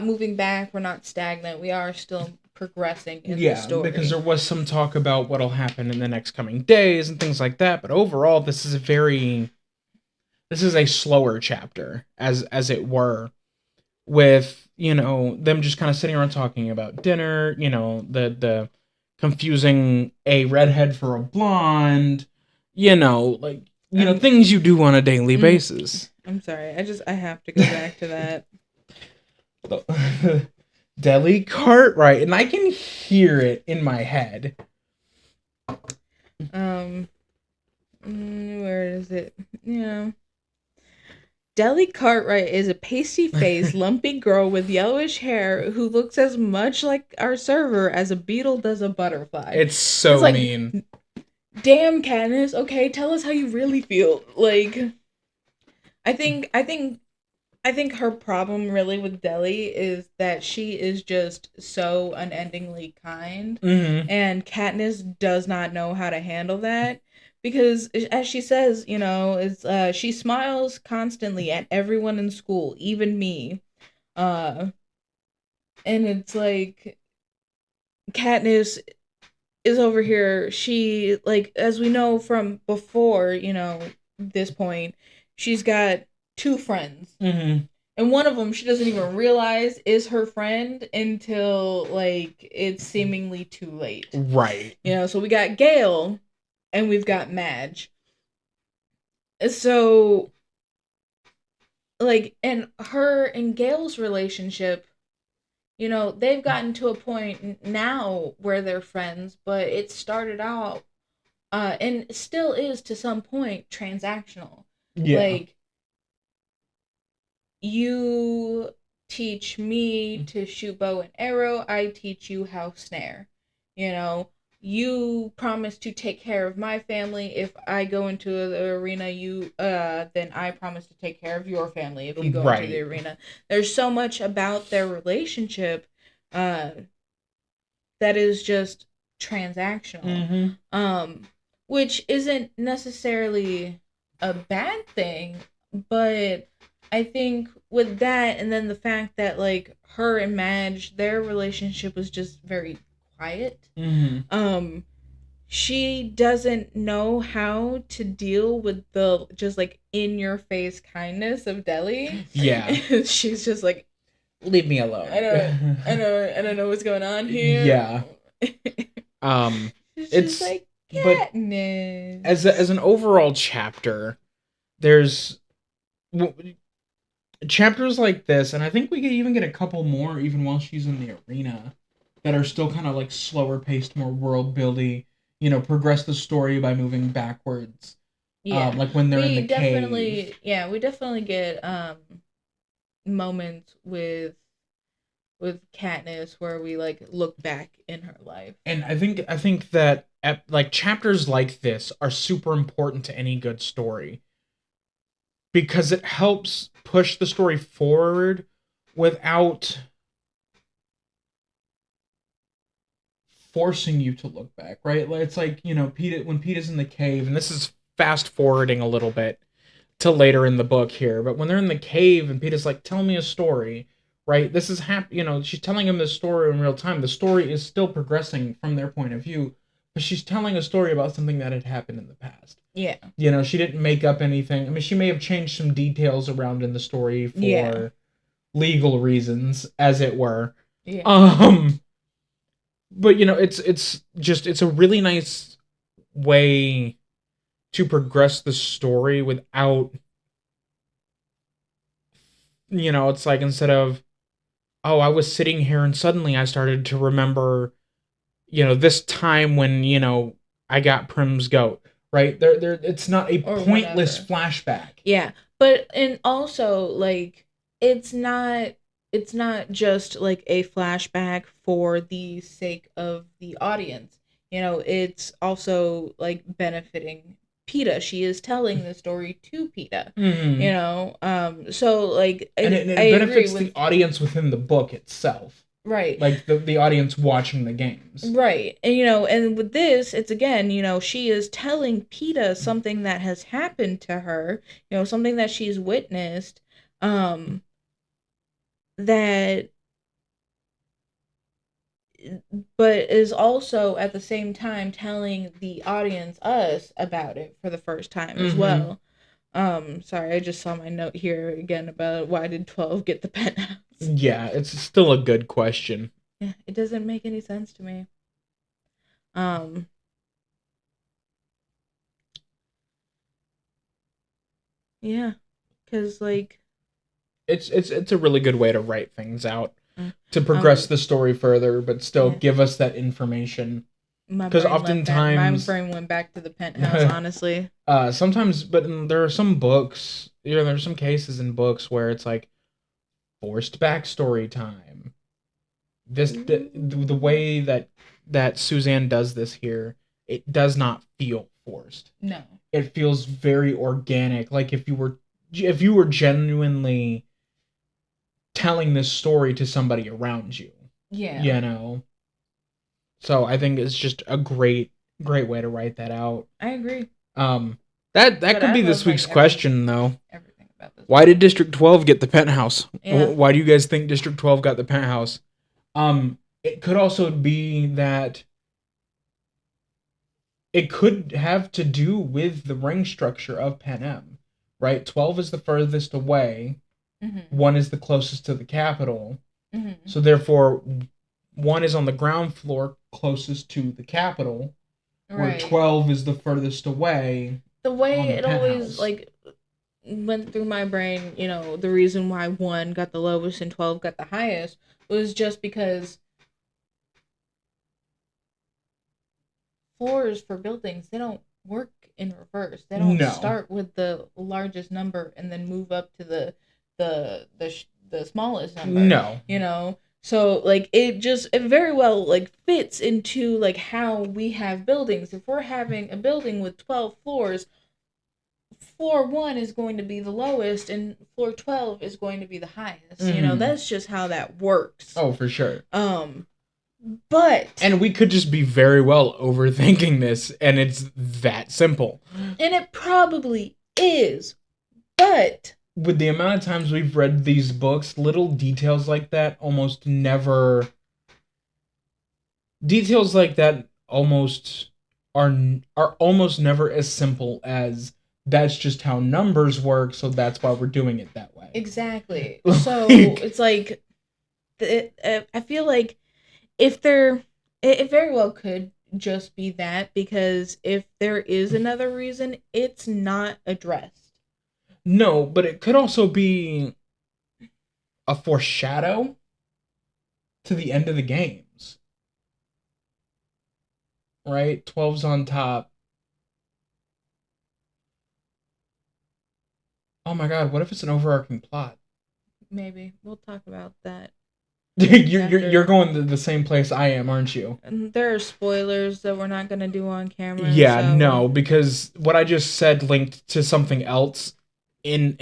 Speaker 1: moving back, we're not stagnant. We are still progressing in the
Speaker 2: Yeah, because
Speaker 1: story.
Speaker 2: there was some talk about what'll happen in the next coming days and things like that, but overall this is a slower chapter as it were, with them just kind of sitting around talking about dinner, the confusing a redhead for a blonde, like things you do on a daily
Speaker 1: Mm,
Speaker 2: basis.
Speaker 1: I'm sorry. I have to go back to that.
Speaker 2: Deli cart, right? And I can hear it in my head.
Speaker 1: Where is it? Yeah. Deli Cartwright is a pasty faced, lumpy girl with yellowish hair who looks as much like our server as a beetle does a butterfly.
Speaker 2: It's so
Speaker 1: It's like,
Speaker 2: mean.
Speaker 1: damn, Katniss. Okay, tell us how you really feel. Like, I think, I think, I think her problem really with Deli is that she is just so unendingly kind,
Speaker 2: Mm-hmm.
Speaker 1: and Katniss does not know how to handle that because, as she says, it's she smiles constantly at everyone in school, even me, uh, and it's like Katniss is over here. She like as we know from before, this point, she's got two friends.
Speaker 2: Mm-hmm.
Speaker 1: And one of them she doesn't even realize is her friend until like it's seemingly too late.
Speaker 2: Right.
Speaker 1: So we got Gale and we've got Madge. So like and her and Gale's relationship, they've gotten to a point now where they're friends, but it started out and still is to some point transactional.
Speaker 2: Yeah.
Speaker 1: Like you teach me to shoot bow and arrow, I teach you how snare. You know, you promise to take care of my family. If I go into the arena, then I promise to take care of your family if you go into the
Speaker 2: Right.
Speaker 1: arena. There's so much about their relationship uh that is just transactional.
Speaker 2: Mm-hmm.
Speaker 1: Which isn't necessarily a bad thing, but I think with that and then the fact that like her and Madge, their relationship was just very quiet.
Speaker 2: Mm-hmm.
Speaker 1: Um she doesn't know how to deal with the just like in your face kindness of Deli.
Speaker 2: Yeah.
Speaker 1: She's just like,
Speaker 2: Leave me alone.
Speaker 1: I don't know what's going on here.
Speaker 2: Yeah.
Speaker 1: She's just
Speaker 2: It's
Speaker 1: like
Speaker 2: but
Speaker 1: Katniss.
Speaker 2: as an overall chapter, there's chapters like this, and I think we could even get a couple more even while she's in the arena that are still kind of like slower paced, more world buildy. Progress the story by moving backwards.
Speaker 1: Yeah,
Speaker 2: Like when they're in the cave.
Speaker 1: we definitely get moments with Katniss where we like look back in her life.
Speaker 2: And I think that like chapters like this are super important to any good story because it helps push the story forward without forcing you to look back, right? It's like, Pete, when Pete is in the cave, and this is fast forwarding a little bit to later in the book here, but when they're in the cave and Pete is like, tell me a story, right? This is she's telling him this story in real time. The story is still progressing from their point of view, but she's telling a story about something that had happened in the past.
Speaker 1: Yeah.
Speaker 2: She didn't make up anything. I mean, she may have changed some details around in the story for legal reasons, as it were.
Speaker 1: Yeah.
Speaker 2: But it's a really nice way to progress the story without it's like instead of, oh, I was sitting here and suddenly I started to remember this time when I got Prim's goat, right? There it's not a
Speaker 1: Or
Speaker 2: pointless
Speaker 1: whatever.
Speaker 2: flashback.
Speaker 1: Yeah, but and also like it's not just like a flashback for the sake of the audience. It's also like benefiting PETA. She is telling the story to PETA.
Speaker 2: Mm-hmm.
Speaker 1: So like
Speaker 2: And
Speaker 1: I
Speaker 2: it
Speaker 1: agree
Speaker 2: benefits
Speaker 1: with
Speaker 2: the audience within the book itself.
Speaker 1: right.
Speaker 2: Like the audience watching the games.
Speaker 1: Right. And and with this, it's again, she is telling PETA something that has happened to her, something that she's witnessed, that but is also at the same time telling the audience, us, about it for the first time as well. Sorry, I just saw my note here again about why did 12 get the penthouse?
Speaker 2: Yeah, it's still a good question.
Speaker 1: Yeah, it doesn't make any sense to me. Um yeah, cuz like
Speaker 2: It's a really good way to write things out
Speaker 1: mm,
Speaker 2: to progress the story further, but still
Speaker 1: yeah.
Speaker 2: give us that information.
Speaker 1: My
Speaker 2: Because
Speaker 1: brain left that. My
Speaker 2: oftentimes,
Speaker 1: brain went back to the penthouse, honestly.
Speaker 2: sometimes, but there are some books, there's some cases in books where it's like forced backstory time. The way that Suzanne does this here, it does not feel forced.
Speaker 1: No.
Speaker 2: It feels very organic, like if you were genuinely telling this story to somebody around you.
Speaker 1: Yeah.
Speaker 2: So I think it's just a great way to write that out.
Speaker 1: I agree.
Speaker 2: That
Speaker 1: But
Speaker 2: could
Speaker 1: I
Speaker 2: be
Speaker 1: love,
Speaker 2: this
Speaker 1: like,
Speaker 2: week's question though.
Speaker 1: everything about this.
Speaker 2: Why did District 12 get the penthouse?
Speaker 1: Yeah.
Speaker 2: Why do you guys think District 12 got the penthouse? It could also be that it could have to do with the ring structure of Panem, right? 12 is the furthest away.
Speaker 1: Mm-hmm.
Speaker 2: 1 is the closest to the capital.
Speaker 1: Mm-hmm.
Speaker 2: So therefore 1 is on the ground floor closest to the capital, where 12 is the furthest away.
Speaker 1: The way it always like went through my brain, the reason why 1 got the lowest and 12 got the highest was just because floors for buildings, they don't work in reverse. They don't start with the largest number and then move up to the the smallest number,
Speaker 2: No.
Speaker 1: you know. So like it very well like fits into like how we have buildings. If we're having a building with 12 floors, floor 1 is going to be the lowest and floor 12 is going to be the highest. You know, that's just how that works.
Speaker 2: Oh, for sure.
Speaker 1: But
Speaker 2: And we could just be very well overthinking this, and it's that simple.
Speaker 1: and it probably is. But
Speaker 2: with the amount of times we've read these books, little details like that almost never. Details like that almost are almost never as simple as that's just how numbers work, so that's why we're doing it that way.
Speaker 1: Exactly. So it's like, I feel like if it very well could just be that, because if there is another reason, it's not addressed.
Speaker 2: No, but it could also be a foreshadow to the end of the games. Right? 12's on top. Oh my god, what if it's an overarching plot?
Speaker 1: Maybe we'll talk about that.
Speaker 2: you're going the same place I am, aren't you?
Speaker 1: And there are spoilers that we're not gonna do on camera.
Speaker 2: Yeah,
Speaker 1: so.
Speaker 2: no, because what I just said linked to something else in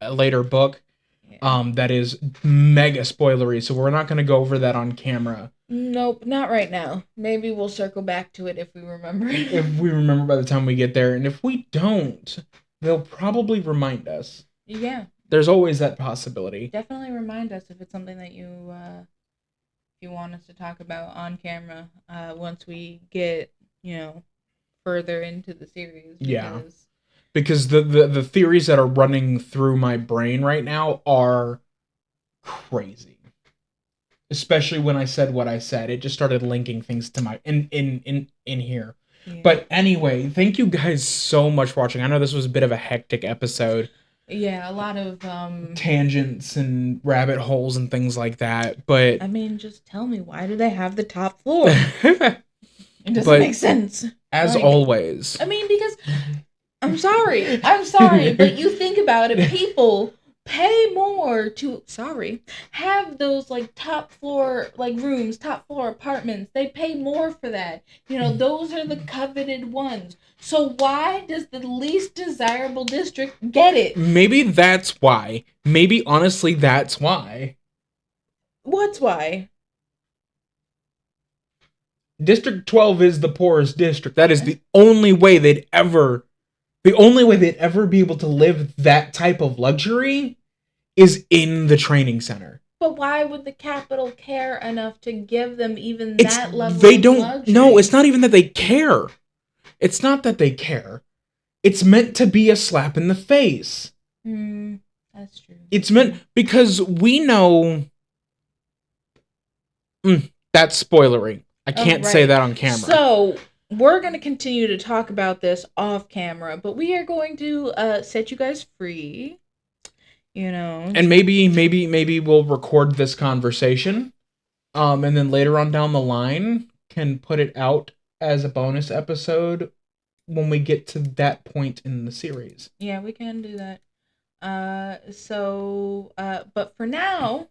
Speaker 2: a later book. Yeah. That is mega spoilery, so we're not gonna go over that on camera.
Speaker 1: Nope, not right now. Maybe we'll circle back to it if we remember.
Speaker 2: If we remember by the time we get there, and if we don't, they'll probably remind us.
Speaker 1: Yeah.
Speaker 2: There's always that possibility.
Speaker 1: Definitely remind us if it's something that you want us to talk about on camera once we get, further into the series.
Speaker 2: Yeah. Because the theories that are running through my brain right now are crazy. Especially when I said what I said. It just started linking things to my in here. Yeah. But anyway, thank you guys so much for watching. I know this was a bit of a hectic episode.
Speaker 1: Yeah, a lot of
Speaker 2: tangents and rabbit holes and things like that. But
Speaker 1: I mean, just tell me, why do they have the top floor? It doesn't make sense.
Speaker 2: As always.
Speaker 1: I mean, because I'm sorry, but you think about it, people pay more to have those like top floor like rooms, top floor apartments. They pay more for that. Those are the coveted ones. So why does the least desirable district get it?
Speaker 2: Maybe that's why. Maybe honestly that's why.
Speaker 1: What's why?
Speaker 2: District 12 is the poorest district. That is the only way they'd ever be able to live that type of luxury is in the training center.
Speaker 1: But why would the capital care enough to give them even that level
Speaker 2: they don't,
Speaker 1: of luxury?
Speaker 2: No, it's not even that they care. It's not that they care. It's meant to be a slap in the face.
Speaker 1: That's true.
Speaker 2: It's meant because we know... that's spoilery. I can't say that on camera.
Speaker 1: So... we're going to continue to talk about this off camera, but we are going to set you guys free, And
Speaker 2: maybe we'll record this conversation, and then later on down the line can put it out as a bonus episode when we get to that point in the series.
Speaker 1: Yeah, we can do that. But for now,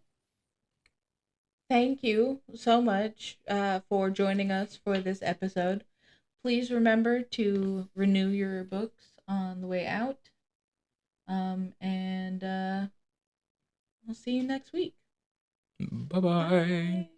Speaker 1: thank you so much for joining us for this episode. Please remember to renew your books on the way out. And we'll see you next week.
Speaker 2: Bye-bye. Bye.